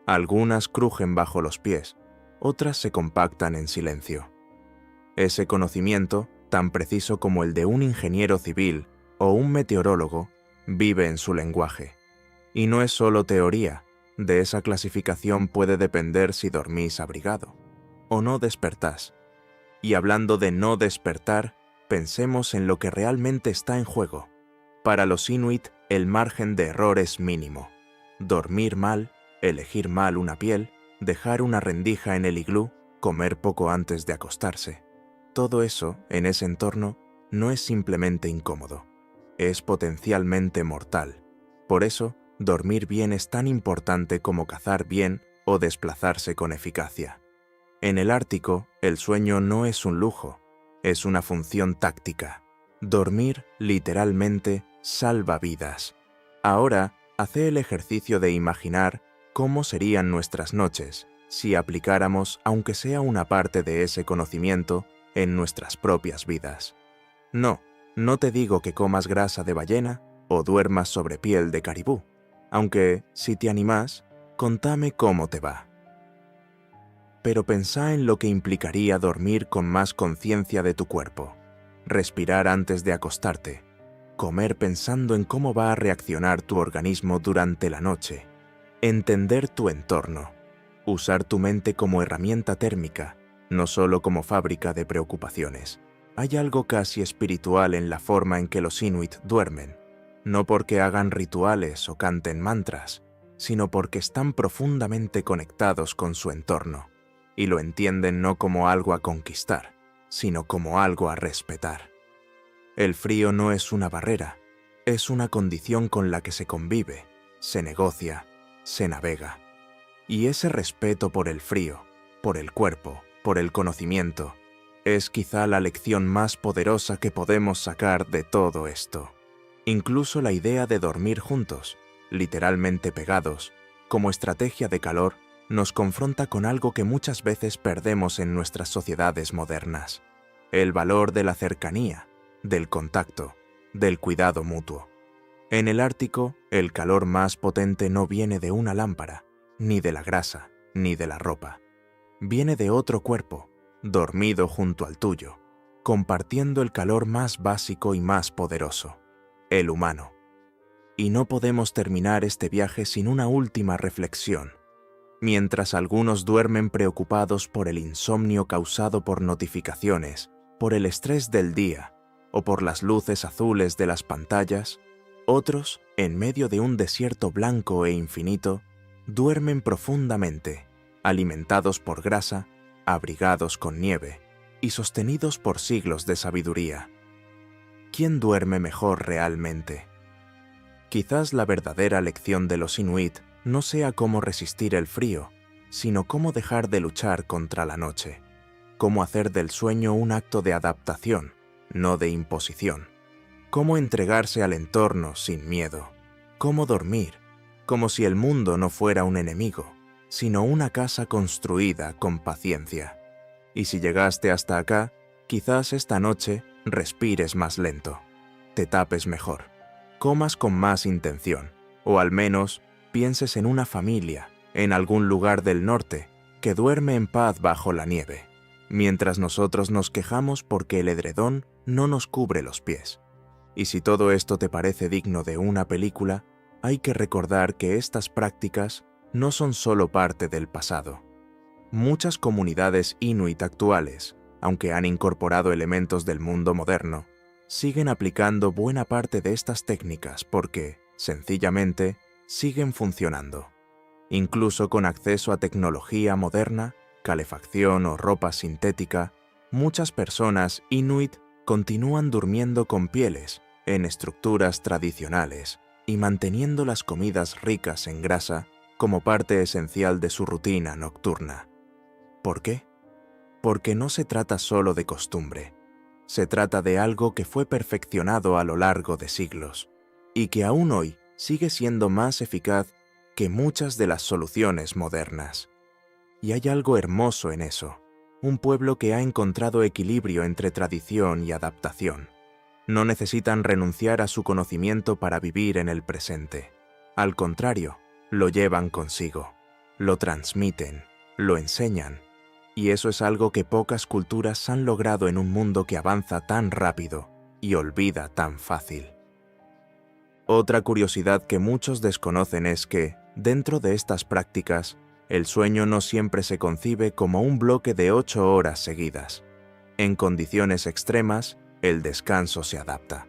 A: Algunas crujen bajo los pies, otras se compactan en silencio. Ese conocimiento, tan preciso como el de un ingeniero civil o un meteorólogo, vive en su lenguaje. Y no es solo teoría, de esa clasificación puede depender si dormís abrigado o no despertás. Y hablando de no despertar, pensemos en lo que realmente está en juego. Para los Inuit, el margen de error es mínimo. Dormir mal, elegir mal una piel, dejar una rendija en el iglú, comer poco antes de acostarse. Todo eso, en ese entorno, no es simplemente incómodo. Es potencialmente mortal. Por eso, dormir bien es tan importante como cazar bien o desplazarse con eficacia. En el Ártico, el sueño no es un lujo, es una función táctica. Dormir, literalmente, salva vidas. Ahora, hace el ejercicio de imaginar cómo serían nuestras noches si aplicáramos, aunque sea una parte de ese conocimiento, en nuestras propias vidas. No te digo que comas grasa de ballena o duermas sobre piel de caribú, aunque, si te animas, contame cómo te va. Pero pensá en lo que implicaría dormir con más conciencia de tu cuerpo, respirar antes de acostarte, comer pensando en cómo va a reaccionar tu organismo durante la noche, entender tu entorno, usar tu mente como herramienta térmica, no solo como fábrica de preocupaciones. Hay algo casi espiritual en la forma en que los Inuit duermen, no porque hagan rituales o canten mantras, sino porque están profundamente conectados con su entorno, y lo entienden no como algo a conquistar, sino como algo a respetar. El frío no es una barrera, es una condición con la que se convive, se negocia, se navega. Y ese respeto por el frío, por el cuerpo, por el conocimiento, es quizá la lección más poderosa que podemos sacar de todo esto. Incluso la idea de dormir juntos, literalmente pegados, como estrategia de calor, nos confronta con algo que muchas veces perdemos en nuestras sociedades modernas: el valor de la cercanía, del contacto, del cuidado mutuo. En el Ártico, el calor más potente no viene de una lámpara, ni de la grasa, ni de la ropa. Viene de otro cuerpo, dormido junto al tuyo, compartiendo el calor más básico y más poderoso, el humano. Y no podemos terminar este viaje sin una última reflexión. Mientras algunos duermen preocupados por el insomnio causado por notificaciones, por el estrés del día o por las luces azules de las pantallas, otros, en medio de un desierto blanco e infinito, duermen profundamente, alimentados por grasa, abrigados con nieve y sostenidos por siglos de sabiduría. ¿Quién duerme mejor realmente? Quizás la verdadera lección de los Inuit no sea cómo resistir el frío, sino cómo dejar de luchar contra la noche, cómo hacer del sueño un acto de adaptación, no de imposición, cómo entregarse al entorno sin miedo, cómo dormir, como si el mundo no fuera un enemigo, sino una casa construida con paciencia. Y si llegaste hasta acá, quizás esta noche respires más lento, te tapes mejor, comas con más intención, o al menos pienses en una familia, en algún lugar del norte, que duerme en paz bajo la nieve, mientras nosotros nos quejamos porque el edredón no nos cubre los pies. Y si todo esto te parece digno de una película, hay que recordar que estas prácticas no son solo parte del pasado. Muchas comunidades inuit actuales, aunque han incorporado elementos del mundo moderno, siguen aplicando buena parte de estas técnicas porque, sencillamente, siguen funcionando. Incluso con acceso a tecnología moderna, calefacción o ropa sintética, muchas personas inuit continúan durmiendo con pieles, en estructuras tradicionales, y manteniendo las comidas ricas en grasa como parte esencial de su rutina nocturna. ¿Por qué? Porque no se trata solo de costumbre. Se trata de algo que fue perfeccionado a lo largo de siglos y que aún hoy sigue siendo más eficaz que muchas de las soluciones modernas. Y hay algo hermoso en eso, un pueblo que ha encontrado equilibrio entre tradición y adaptación. No necesitan renunciar a su conocimiento para vivir en el presente. Al contrario, lo llevan consigo, lo transmiten, lo enseñan. Y eso es algo que pocas culturas han logrado en un mundo que avanza tan rápido y olvida tan fácil. Otra curiosidad que muchos desconocen es que, dentro de estas prácticas, el sueño no siempre se concibe como un bloque de 8 horas seguidas. En condiciones extremas, el descanso se adapta.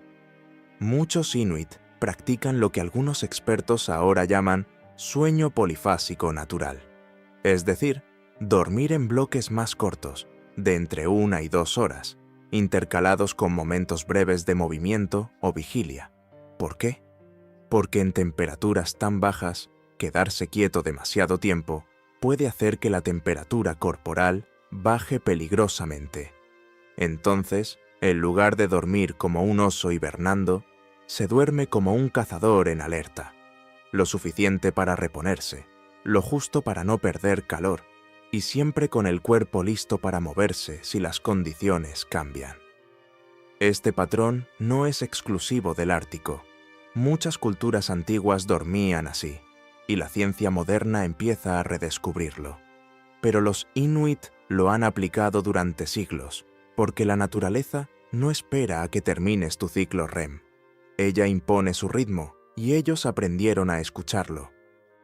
A: Muchos inuit practican lo que algunos expertos ahora llaman sueño polifásico natural, es decir, dormir en bloques más cortos, de entre 1 y 2 horas, intercalados con momentos breves de movimiento o vigilia. ¿Por qué? Porque en temperaturas tan bajas, quedarse quieto demasiado tiempo puede hacer que la temperatura corporal baje peligrosamente. Entonces, en lugar de dormir como un oso hibernando, se duerme como un cazador en alerta, lo suficiente para reponerse, lo justo para no perder calor, y siempre con el cuerpo listo para moverse si las condiciones cambian. Este patrón no es exclusivo del Ártico. Muchas culturas antiguas dormían así, y la ciencia moderna empieza a redescubrirlo. Pero los inuit lo han aplicado durante siglos, porque la naturaleza no espera a que termines tu ciclo REM. Ella impone su ritmo, y ellos aprendieron a escucharlo.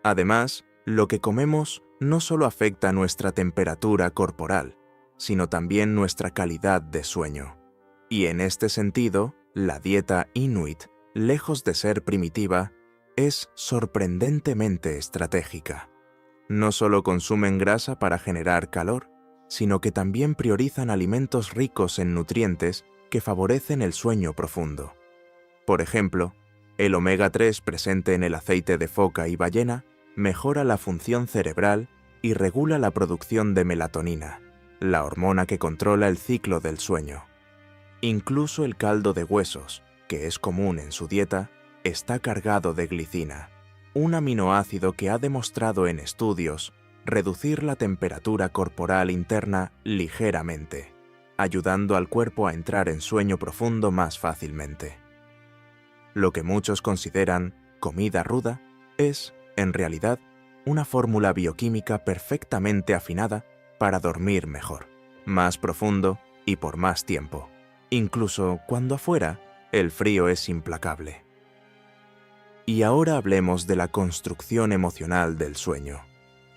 A: Además, lo que comemos no solo afecta nuestra temperatura corporal, sino también nuestra calidad de sueño. Y en este sentido, la dieta inuit, lejos de ser primitiva, es sorprendentemente estratégica. No solo consumen grasa para generar calor, sino que también priorizan alimentos ricos en nutrientes que favorecen el sueño profundo. Por ejemplo, el omega 3 presente en el aceite de foca y ballena mejora la función cerebral y regula la producción de melatonina, la hormona que controla el ciclo del sueño. Incluso el caldo de huesos, que es común en su dieta, está cargado de glicina, un aminoácido que ha demostrado en estudios reducir la temperatura corporal interna ligeramente, ayudando al cuerpo a entrar en sueño profundo más fácilmente. Lo que muchos consideran comida ruda es, en realidad, una fórmula bioquímica perfectamente afinada para dormir mejor, más profundo y por más tiempo, incluso cuando afuera el frío es implacable. Y ahora hablemos de la construcción emocional del sueño.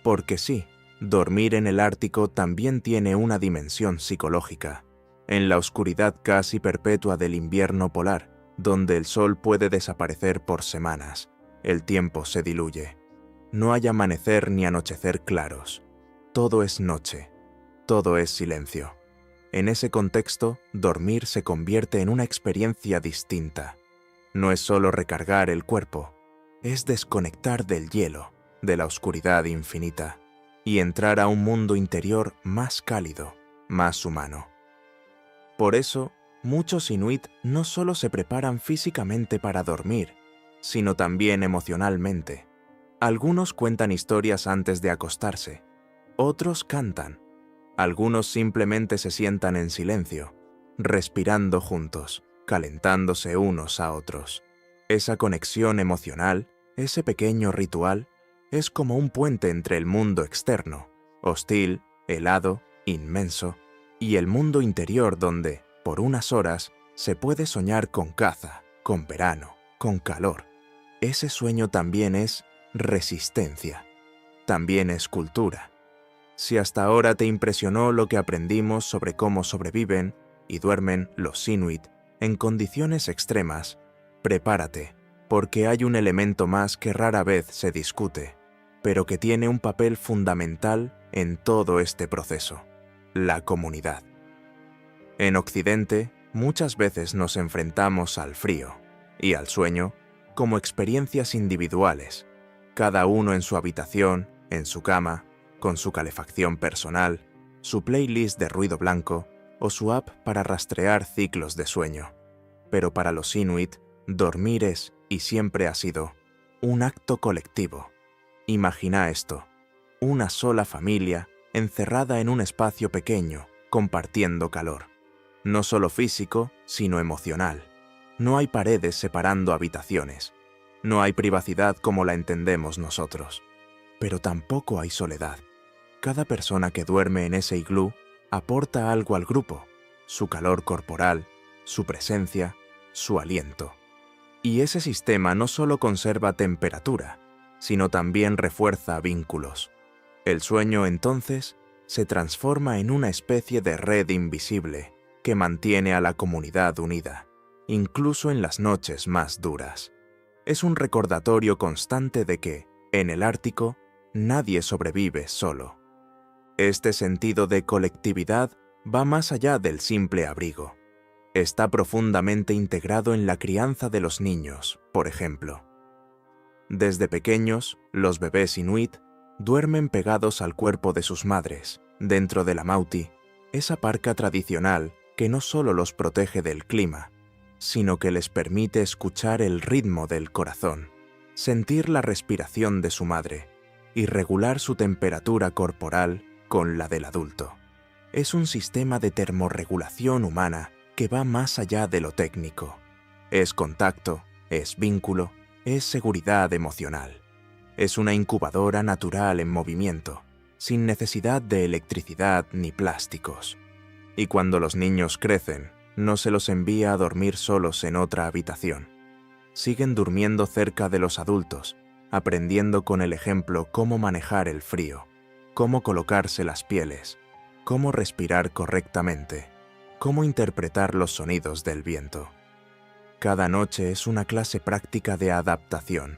A: Porque sí, dormir en el Ártico también tiene una dimensión psicológica. En la oscuridad casi perpetua del invierno polar, donde el sol puede desaparecer por semanas, el tiempo se diluye. No hay amanecer ni anochecer claros. Todo es noche. Todo es silencio. En ese contexto, dormir se convierte en una experiencia distinta. No es solo recargar el cuerpo, es desconectar del hielo, de la oscuridad infinita, y entrar a un mundo interior más cálido, más humano. Por eso, muchos inuit no solo se preparan físicamente para dormir, sino también emocionalmente. Algunos cuentan historias antes de acostarse, otros cantan, algunos simplemente se sientan en silencio, respirando juntos, calentándose unos a otros. Esa conexión emocional, ese pequeño ritual, es como un puente entre el mundo externo, hostil, helado, inmenso, y el mundo interior donde, por unas horas, se puede soñar con caza, con verano, con calor. Ese sueño también es resistencia, también es cultura. Si hasta ahora te impresionó lo que aprendimos sobre cómo sobreviven y duermen los inuit en condiciones extremas, prepárate, porque hay un elemento más que rara vez se discute, pero que tiene un papel fundamental en todo este proceso: la comunidad. En Occidente, muchas veces nos enfrentamos al frío y al sueño como experiencias individuales, cada uno en su habitación, en su cama, con su calefacción personal, su playlist de ruido blanco o su app para rastrear ciclos de sueño. Pero para los inuit, dormir es, y siempre ha sido, un acto colectivo. Imagina esto: una sola familia encerrada en un espacio pequeño, compartiendo calor. No solo físico, sino emocional. No hay paredes separando habitaciones. No hay privacidad como la entendemos nosotros. Pero tampoco hay soledad. Cada persona que duerme en ese iglú aporta algo al grupo: su calor corporal, su presencia, su aliento. Y ese sistema no solo conserva temperatura, sino también refuerza vínculos. El sueño, entonces, se transforma en una especie de red invisible que mantiene a la comunidad unida, incluso en las noches más duras. Es un recordatorio constante de que, en el Ártico, nadie sobrevive solo. Este sentido de colectividad va más allá del simple abrigo. Está profundamente integrado en la crianza de los niños, por ejemplo. Desde pequeños, los bebés inuit duermen pegados al cuerpo de sus madres, dentro de la mauti, esa parca tradicional que no solo los protege del clima, sino que les permite escuchar el ritmo del corazón, sentir la respiración de su madre y regular su temperatura corporal con la del adulto. Es un sistema de termorregulación humana que va más allá de lo técnico. Es contacto, es vínculo, es seguridad emocional. Es una incubadora natural en movimiento, sin necesidad de electricidad ni plásticos. Y cuando los niños crecen, no se los envía a dormir solos en otra habitación. Siguen durmiendo cerca de los adultos, aprendiendo con el ejemplo cómo manejar el frío, cómo colocarse las pieles, cómo respirar correctamente, cómo interpretar los sonidos del viento. Cada noche es una clase práctica de adaptación,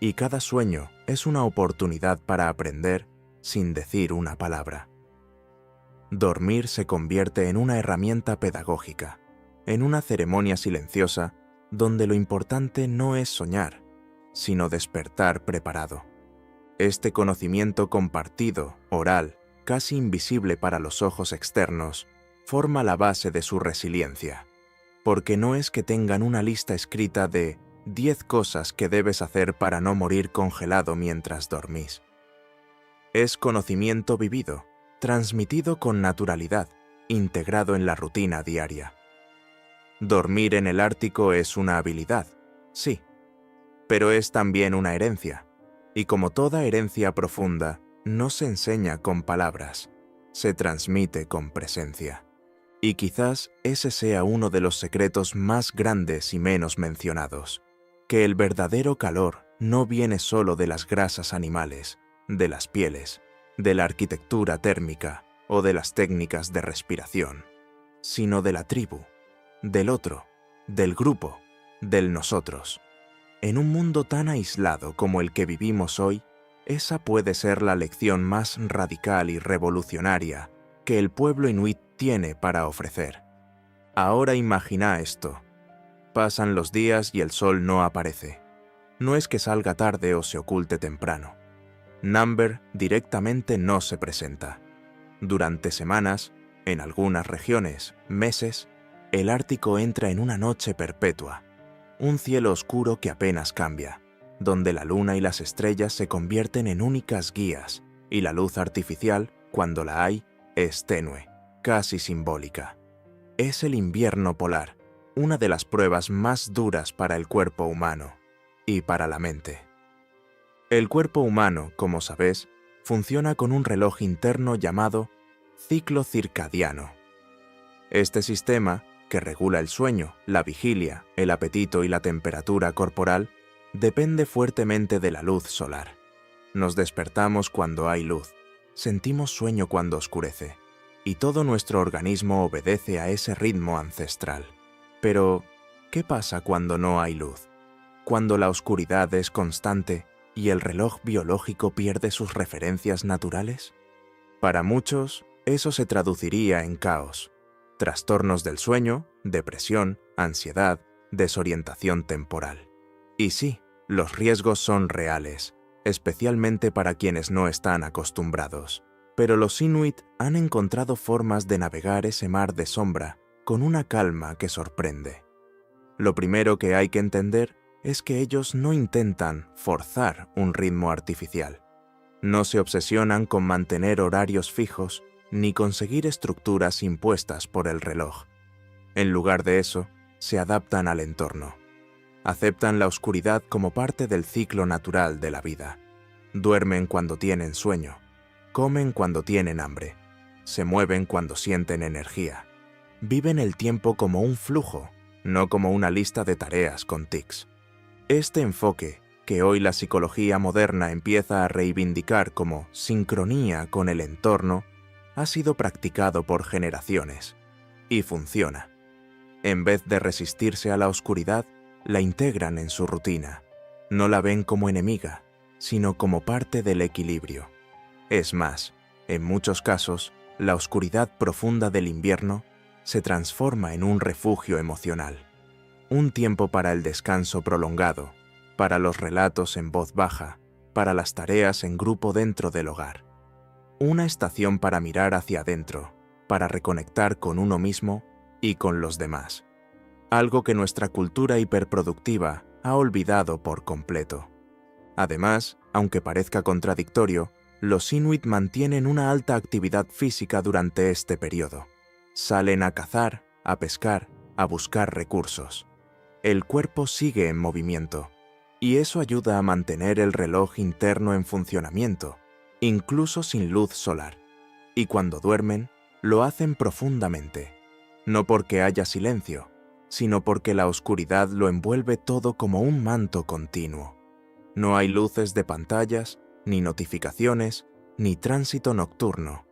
A: y cada sueño es una oportunidad para aprender sin decir una palabra. Dormir se convierte en una herramienta pedagógica, en una ceremonia silenciosa donde lo importante no es soñar, sino despertar preparado. Este conocimiento compartido, oral, casi invisible para los ojos externos, forma la base de su resiliencia, porque no es que tengan una lista escrita de 10 cosas que debes hacer para no morir congelado mientras dormís. Es conocimiento vivido, transmitido con naturalidad, integrado en la rutina diaria. Dormir en el Ártico es una habilidad, sí, pero es también una herencia, y como toda herencia profunda, no se enseña con palabras, se transmite con presencia. Y quizás ese sea uno de los secretos más grandes y menos mencionados, que el verdadero calor no viene solo de las grasas animales, de las pieles, de la arquitectura térmica o de las técnicas de respiración, sino de la tribu, del otro, del grupo, del nosotros. En un mundo tan aislado como el que vivimos hoy, esa puede ser la lección más radical y revolucionaria que el pueblo inuit tiene para ofrecer. Ahora imagina esto: Pasan los días y el sol no aparece. No es que salga tarde o se oculte temprano. Number directamente no se presenta. Durante semanas, en algunas regiones, meses, el Ártico entra en una noche perpetua, un cielo oscuro que apenas cambia, donde la luna y las estrellas se convierten en únicas guías y la luz artificial, cuando la hay, es tenue, casi simbólica. Es el invierno polar, una de las pruebas más duras para el cuerpo humano y para la mente. El cuerpo humano, como sabes, funciona con un reloj interno llamado ciclo circadiano. Este sistema, que regula el sueño, la vigilia, el apetito y la temperatura corporal, depende fuertemente de la luz solar. Nos despertamos cuando hay luz, sentimos sueño cuando oscurece, y todo nuestro organismo obedece a ese ritmo ancestral. Pero, ¿qué pasa cuando no hay luz? Cuando la oscuridad es constante y el reloj biológico pierde sus referencias naturales? Para muchos, eso se traduciría en caos, trastornos del sueño, depresión, ansiedad, desorientación temporal. Y sí, los riesgos son reales, especialmente para quienes no están acostumbrados. Pero los Inuit han encontrado formas de navegar ese mar de sombra con una calma que sorprende. Lo primero que hay que entender es que ellos no intentan forzar un ritmo artificial. No se obsesionan con mantener horarios fijos ni conseguir estructuras impuestas por el reloj. En lugar de eso, se adaptan al entorno. Aceptan la oscuridad como parte del ciclo natural de la vida. Duermen cuando tienen sueño. Comen cuando tienen hambre. Se mueven cuando sienten energía. Viven el tiempo como un flujo, no como una lista de tareas con tics. Este enfoque, que hoy la psicología moderna empieza a reivindicar como sincronía con el entorno, ha sido practicado por generaciones. Y funciona. En vez de resistirse a la oscuridad, la integran en su rutina. No la ven como enemiga, sino como parte del equilibrio. Es más, en muchos casos, la oscuridad profunda del invierno se transforma en un refugio emocional. Un tiempo para el descanso prolongado, para los relatos en voz baja, para las tareas en grupo dentro del hogar. Una estación para mirar hacia adentro, para reconectar con uno mismo y con los demás. Algo que nuestra cultura hiperproductiva ha olvidado por completo. Además, aunque parezca contradictorio, los Inuit mantienen una alta actividad física durante este periodo. Salen a cazar, a pescar, a buscar recursos. El cuerpo sigue en movimiento, y eso ayuda a mantener el reloj interno en funcionamiento, incluso sin luz solar. Y cuando duermen, lo hacen profundamente, no porque haya silencio, sino porque la oscuridad lo envuelve todo como un manto continuo. No hay luces de pantallas, ni notificaciones, ni tránsito nocturno.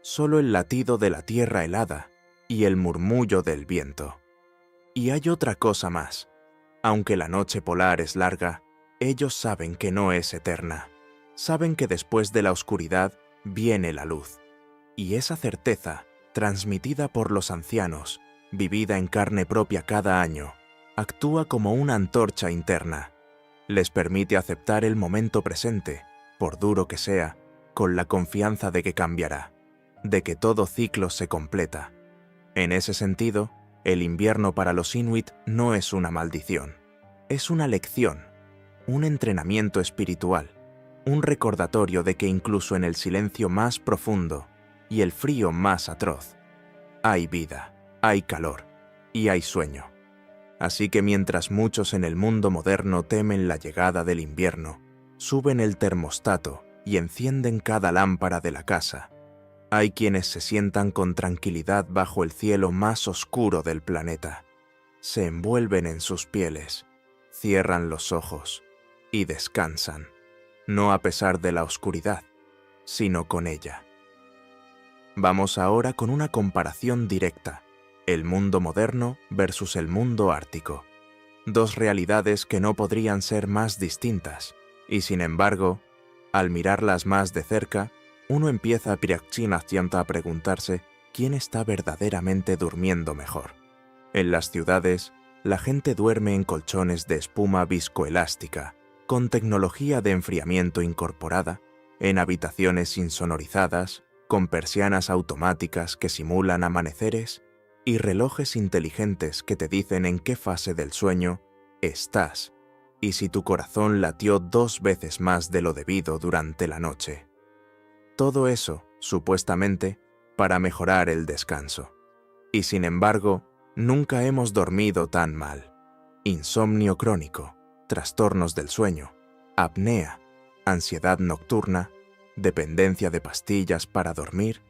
A: Solo el latido de la tierra helada y el murmullo del viento. Y hay otra cosa más. Aunque la noche polar es larga, ellos saben que no es eterna. Saben que después de la oscuridad viene la luz. Y esa certeza, transmitida por los ancianos, vivida en carne propia cada año, actúa como una antorcha interna. Les permite aceptar el momento presente, por duro que sea, con la confianza de que cambiará, de que todo ciclo se completa. En ese sentido, el invierno para los Inuit no es una maldición, es una lección, un entrenamiento espiritual, un recordatorio de que incluso en el silencio más profundo y el frío más atroz, hay vida, hay calor y hay sueño. Así que mientras muchos en el mundo moderno temen la llegada del invierno, suben el termostato y encienden cada lámpara de la casa, hay quienes se sientan con tranquilidad bajo el cielo más oscuro del planeta. Se envuelven en sus pieles, cierran los ojos y descansan, no a pesar de la oscuridad, sino con ella. Vamos ahora con una comparación directa. El mundo moderno versus el mundo ártico. Dos realidades que no podrían ser más distintas, y sin embargo, al mirarlas más de cerca, uno empieza a preguntarse quién está verdaderamente durmiendo mejor. En las ciudades, la gente duerme en colchones de espuma viscoelástica, con tecnología de enfriamiento incorporada, en habitaciones insonorizadas, con persianas automáticas que simulan amaneceres y relojes inteligentes que te dicen en qué fase del sueño estás y si tu corazón latió 2 veces más de lo debido durante la noche. Todo eso, supuestamente, para mejorar el descanso. Y sin embargo, nunca hemos dormido tan mal. Insomnio crónico, trastornos del sueño, apnea, ansiedad nocturna, dependencia de pastillas para dormir,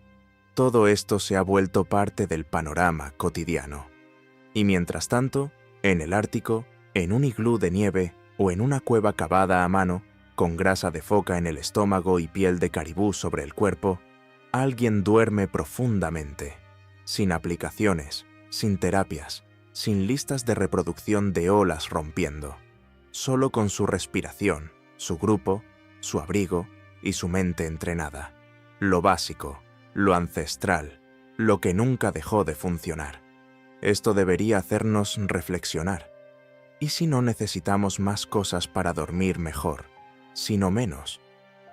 A: todo esto se ha vuelto parte del panorama cotidiano. Y mientras tanto, en el Ártico, en un iglú de nieve o en una cueva cavada a mano, con grasa de foca en el estómago y piel de caribú sobre el cuerpo, alguien duerme profundamente, sin aplicaciones, sin terapias, sin listas de reproducción de olas rompiendo, solo con su respiración, su grupo, su abrigo y su mente entrenada. Lo básico, lo ancestral, lo que nunca dejó de funcionar. Esto debería hacernos reflexionar. ¿Y si no necesitamos más cosas para dormir mejor, sino menos?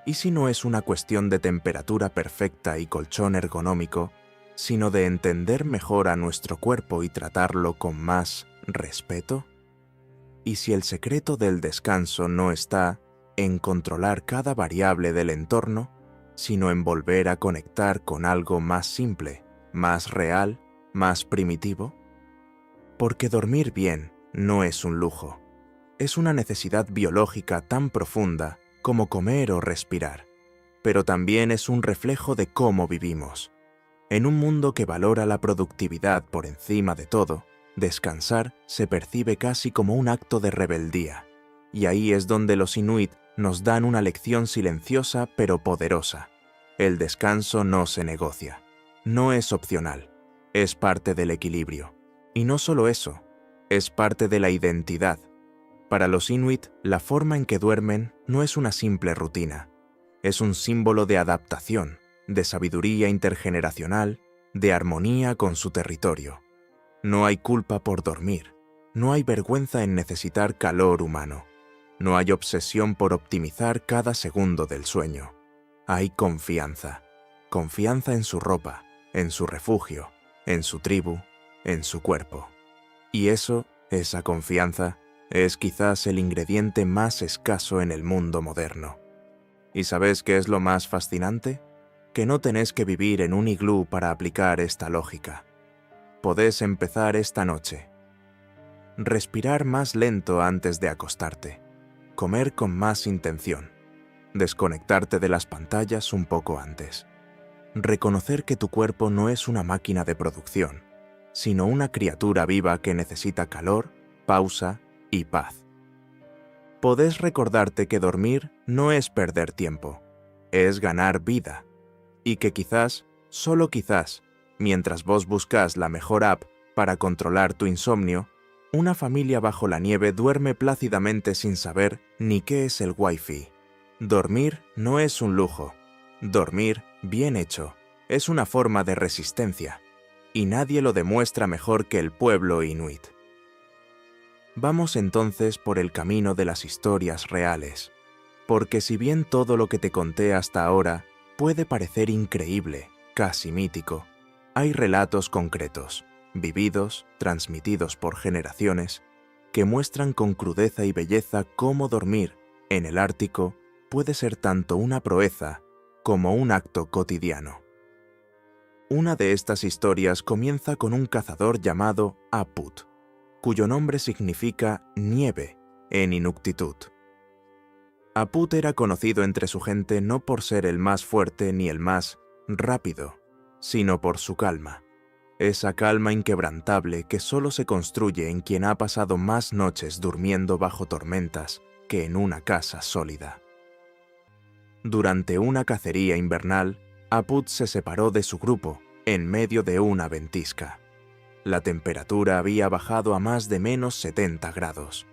A: ¿Y si no es una cuestión de temperatura perfecta y colchón ergonómico, sino de entender mejor a nuestro cuerpo y tratarlo con más respeto? ¿Y si el secreto del descanso no está en controlar cada variable del entorno, sino en volver a conectar con algo más simple, más real, más primitivo? Porque dormir bien no es un lujo, es una necesidad biológica tan profunda como comer o respirar, pero también es un reflejo de cómo vivimos. En un mundo que valora la productividad por encima de todo, descansar se percibe casi como un acto de rebeldía, y ahí es donde los inuit nos dan una lección silenciosa pero poderosa. El descanso no se negocia, no es opcional, es parte del equilibrio. Y no solo eso, es parte de la identidad. Para los inuit, la forma en que duermen no es una simple rutina, es un símbolo de adaptación, de sabiduría intergeneracional, de armonía con su territorio. No hay culpa por dormir, no hay vergüenza en necesitar calor humano, no hay obsesión por optimizar cada segundo del sueño. Hay confianza, confianza en su ropa, en su refugio, en su tribu, en su cuerpo. Y esa confianza, es quizás el ingrediente más escaso en el mundo moderno. ¿Y sabes qué es lo más fascinante? Que no tenés que vivir en un iglú para aplicar esta lógica. Podés empezar esta noche. Respirar más lento antes de acostarte. Comer con más intención. Desconectarte de las pantallas un poco antes. Reconocer que tu cuerpo no es una máquina de producción, sino una criatura viva que necesita calor, pausa y paz. Podés recordarte que dormir no es perder tiempo, es ganar vida, y que quizás, solo quizás, mientras vos buscas la mejor app para controlar tu insomnio, una familia bajo la nieve duerme plácidamente sin saber ni qué es el Wi-Fi. Dormir no es un lujo. Dormir, bien hecho, es una forma de resistencia, y nadie lo demuestra mejor que el pueblo inuit. Vamos entonces por el camino de las historias reales, porque si bien todo lo que te conté hasta ahora puede parecer increíble, casi mítico, hay relatos concretos, vividos, transmitidos por generaciones, que muestran con crudeza y belleza cómo dormir en el Ártico puede ser tanto una proeza como un acto cotidiano. Una de estas historias comienza con un cazador llamado Aput, cuyo nombre significa nieve en Inuktitut. Aput era conocido entre su gente no por ser el más fuerte ni el más rápido, sino por su calma, esa calma inquebrantable que solo se construye en quien ha pasado más noches durmiendo bajo tormentas que en una casa sólida. Durante una cacería invernal, Aput se separó de su grupo en medio de una ventisca. La temperatura había bajado a más de -70 grados.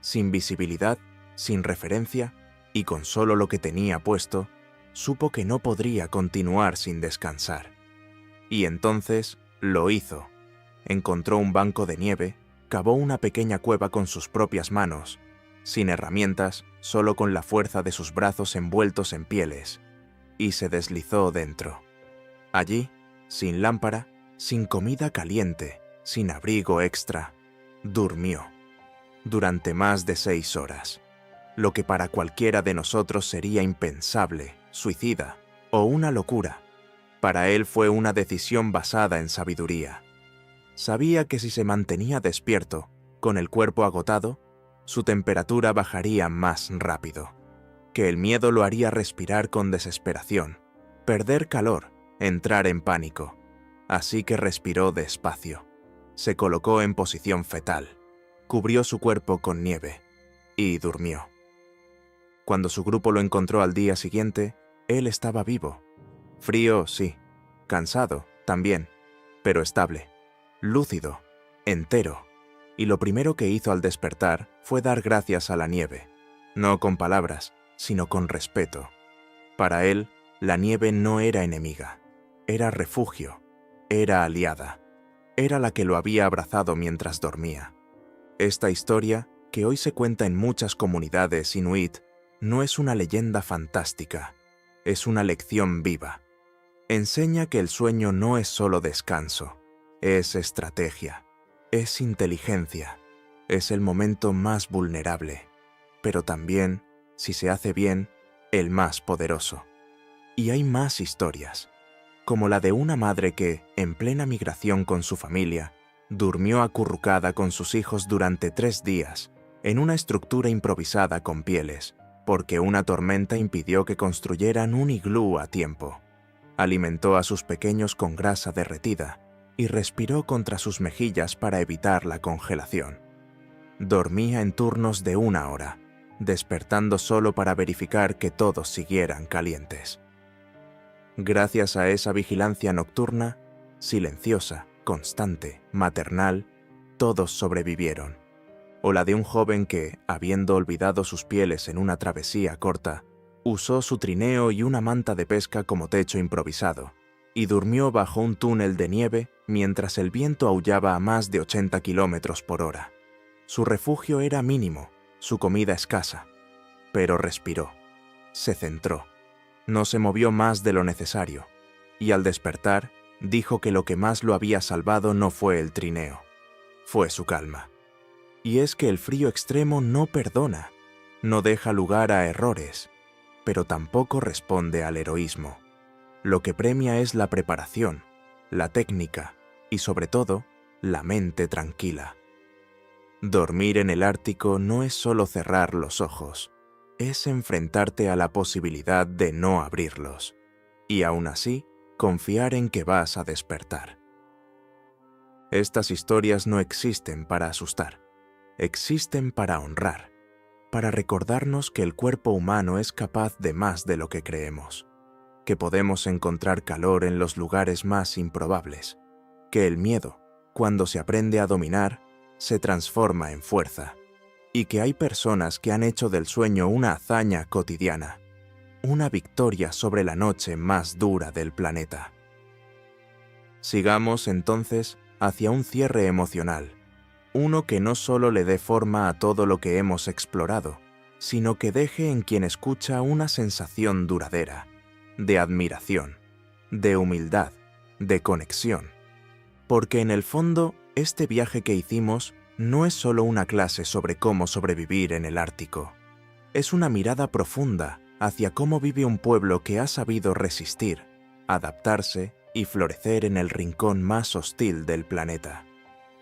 A: Sin visibilidad, sin referencia y con solo lo que tenía puesto, supo que no podría continuar sin descansar. Y entonces lo hizo. Encontró un banco de nieve, cavó una pequeña cueva con sus propias manos, sin herramientas, solo con la fuerza de sus brazos envueltos en pieles, y se deslizó dentro. Allí, sin lámpara, sin comida caliente, sin abrigo extra, durmió. Durante más de 6 horas. Lo que para cualquiera de nosotros sería impensable, suicida o una locura, para él fue una decisión basada en sabiduría. Sabía que si se mantenía despierto, con el cuerpo agotado, su temperatura bajaría más rápido, que el miedo lo haría respirar con desesperación, perder calor, entrar en pánico. Así que respiró despacio. Se colocó en posición fetal, cubrió su cuerpo con nieve y durmió. Cuando su grupo lo encontró al día siguiente, él estaba vivo. Frío, sí. Cansado, también. Pero estable. Lúcido. Entero. Y lo primero que hizo al despertar fue dar gracias a la nieve. No con palabras, sino con respeto. Para él, la nieve no era enemiga. Era refugio. Era aliada. Era la que lo había abrazado mientras dormía. Esta historia, que hoy se cuenta en muchas comunidades inuit, no es una leyenda fantástica, es una lección viva. Enseña que el sueño no es solo descanso, es estrategia, es inteligencia, es el momento más vulnerable, pero también, si se hace bien, el más poderoso. Y hay más historias, como la de una madre que, en plena migración con su familia, durmió acurrucada con sus hijos durante 3 días, en una estructura improvisada con pieles, porque una tormenta impidió que construyeran un iglú a tiempo. Alimentó a sus pequeños con grasa derretida y respiró contra sus mejillas para evitar la congelación. Dormía en turnos de 1 hora, despertando solo para verificar que todos siguieran calientes. Gracias a esa vigilancia nocturna, silenciosa, constante, maternal, todos sobrevivieron. O la de un joven que, habiendo olvidado sus pieles en una travesía corta, usó su trineo y una manta de pesca como techo improvisado, y durmió bajo un túnel de nieve mientras el viento aullaba a más de 80 kilómetros por hora. Su refugio era mínimo, su comida escasa, pero respiró, se centró, no se movió más de lo necesario, y al despertar, dijo que lo que más lo había salvado no fue el trineo, fue su calma. Y es que el frío extremo no perdona, no deja lugar a errores, pero tampoco responde al heroísmo. Lo que premia es la preparación, la técnica y, sobre todo, la mente tranquila. Dormir en el Ártico no es solo cerrar los ojos, es enfrentarte a la posibilidad de no abrirlos, y aún así, confiar en que vas a despertar. Estas historias no existen para asustar. Existen para honrar, para recordarnos que el cuerpo humano es capaz de más de lo que creemos, que podemos encontrar calor en los lugares más improbables, que el miedo, cuando se aprende a dominar, se transforma en fuerza, y que hay personas que han hecho del sueño una hazaña cotidiana, una victoria sobre la noche más dura del planeta. Sigamos entonces hacia un cierre emocional, uno que no solo le dé forma a todo lo que hemos explorado, sino que deje en quien escucha una sensación duradera, de admiración, de humildad, de conexión. Porque en el fondo, este viaje que hicimos no es solo una clase sobre cómo sobrevivir en el Ártico. Es una mirada profunda hacia cómo vive un pueblo que ha sabido resistir, adaptarse y florecer en el rincón más hostil del planeta.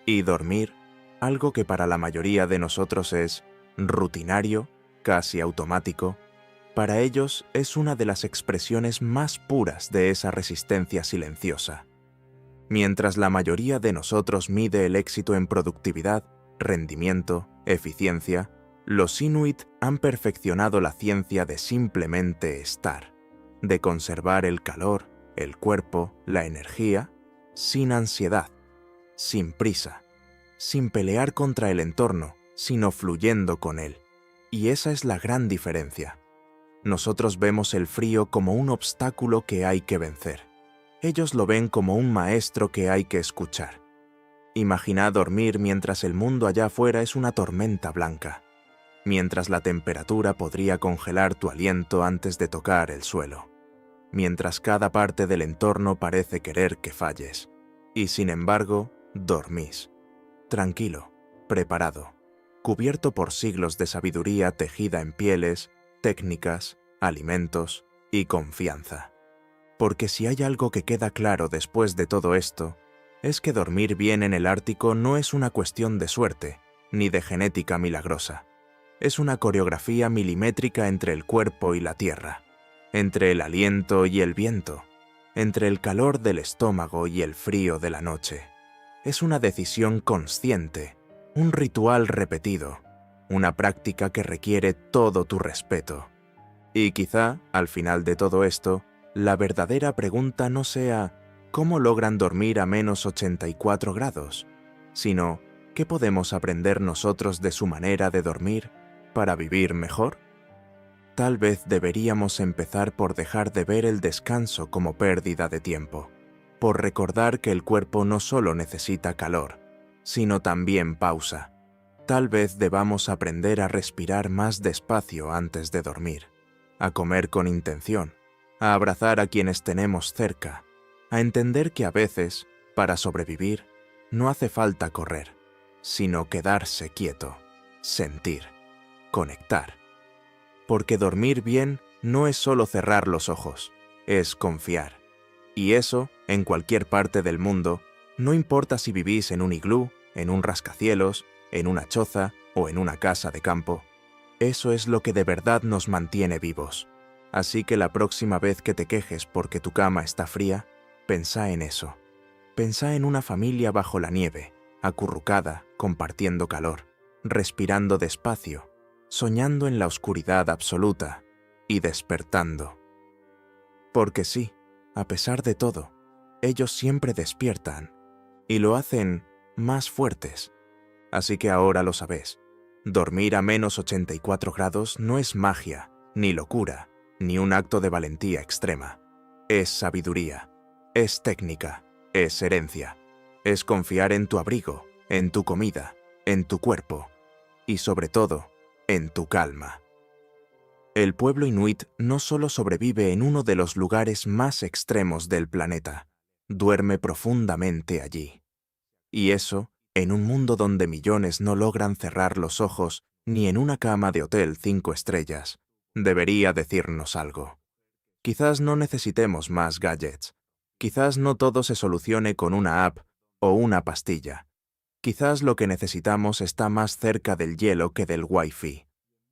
A: Y dormir, algo que para la mayoría de nosotros es rutinario, casi automático, para ellos es una de las expresiones más puras de esa resistencia silenciosa. Mientras la mayoría de nosotros mide el éxito en productividad, rendimiento, eficiencia, los Inuit han perfeccionado la ciencia de simplemente estar, de conservar el calor, el cuerpo, la energía, sin ansiedad, sin prisa, sin pelear contra el entorno, sino fluyendo con él. Y esa es la gran diferencia. Nosotros vemos el frío como un obstáculo que hay que vencer. Ellos lo ven como un maestro que hay que escuchar. Imagina dormir mientras el mundo allá afuera es una tormenta blanca, mientras la temperatura podría congelar tu aliento antes de tocar el suelo, mientras cada parte del entorno parece querer que falles, y sin embargo, dormís, tranquilo, preparado, cubierto por siglos de sabiduría tejida en pieles, técnicas, alimentos y confianza. Porque si hay algo que queda claro después de todo esto, es que dormir bien en el Ártico no es una cuestión de suerte, ni de genética milagrosa. Es una coreografía milimétrica entre el cuerpo y la tierra, entre el aliento y el viento, entre el calor del estómago y el frío de la noche. Es una decisión consciente, un ritual repetido, una práctica que requiere todo tu respeto. Y quizá, al final de todo esto, la verdadera pregunta no sea ¿cómo logran dormir a menos 84 grados?, sino ¿qué podemos aprender nosotros de su manera de dormir para vivir mejor? Tal vez deberíamos empezar por dejar de ver el descanso como pérdida de tiempo, por recordar que el cuerpo no solo necesita calor, sino también pausa. Tal vez debamos aprender a respirar más despacio antes de dormir, a comer con intención, a abrazar a quienes tenemos cerca, a entender que a veces, para sobrevivir, no hace falta correr, sino quedarse quieto, sentir, conectar. Porque dormir bien no es solo cerrar los ojos, es confiar. Y eso, en cualquier parte del mundo, no importa si vivís en un iglú, en un rascacielos, en una choza o en una casa de campo. Eso es lo que de verdad nos mantiene vivos. Así que la próxima vez que te quejes porque tu cama está fría, pensá en eso. Pensá en una familia bajo la nieve, acurrucada, compartiendo calor, respirando despacio, soñando en la oscuridad absoluta y despertando. Porque sí, a pesar de todo, ellos siempre despiertan y lo hacen más fuertes. Así que ahora lo sabés. Dormir a menos 84 grados no es magia, ni locura, ni un acto de valentía extrema. Es sabiduría, es técnica, es herencia. Es confiar en tu abrigo, en tu comida, en tu cuerpo y sobre todo, en tu calma. El pueblo inuit no solo sobrevive en uno de los lugares más extremos del planeta, duerme profundamente allí. Y eso, en un mundo donde millones no logran cerrar los ojos ni en una cama de hotel 5 estrellas, debería decirnos algo. Quizás no necesitemos más gadgets. Quizás no todo se solucione con una app o una pastilla. Quizás lo que necesitamos está más cerca del hielo que del Wi-Fi.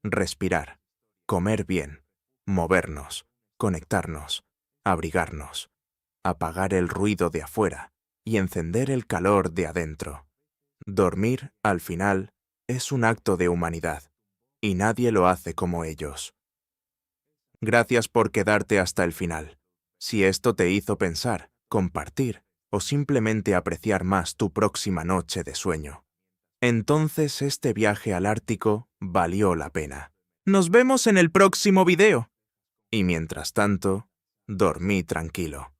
A: Respirar, comer bien, movernos, conectarnos, abrigarnos, apagar el ruido de afuera y encender el calor de adentro. Dormir, al final, es un acto de humanidad, y nadie lo hace como ellos. Gracias por quedarte hasta el final. Si esto te hizo pensar, compartir o simplemente apreciar más tu próxima noche de sueño, entonces este viaje al Ártico valió la pena. Nos vemos en el próximo video. Y mientras tanto, dormí tranquilo.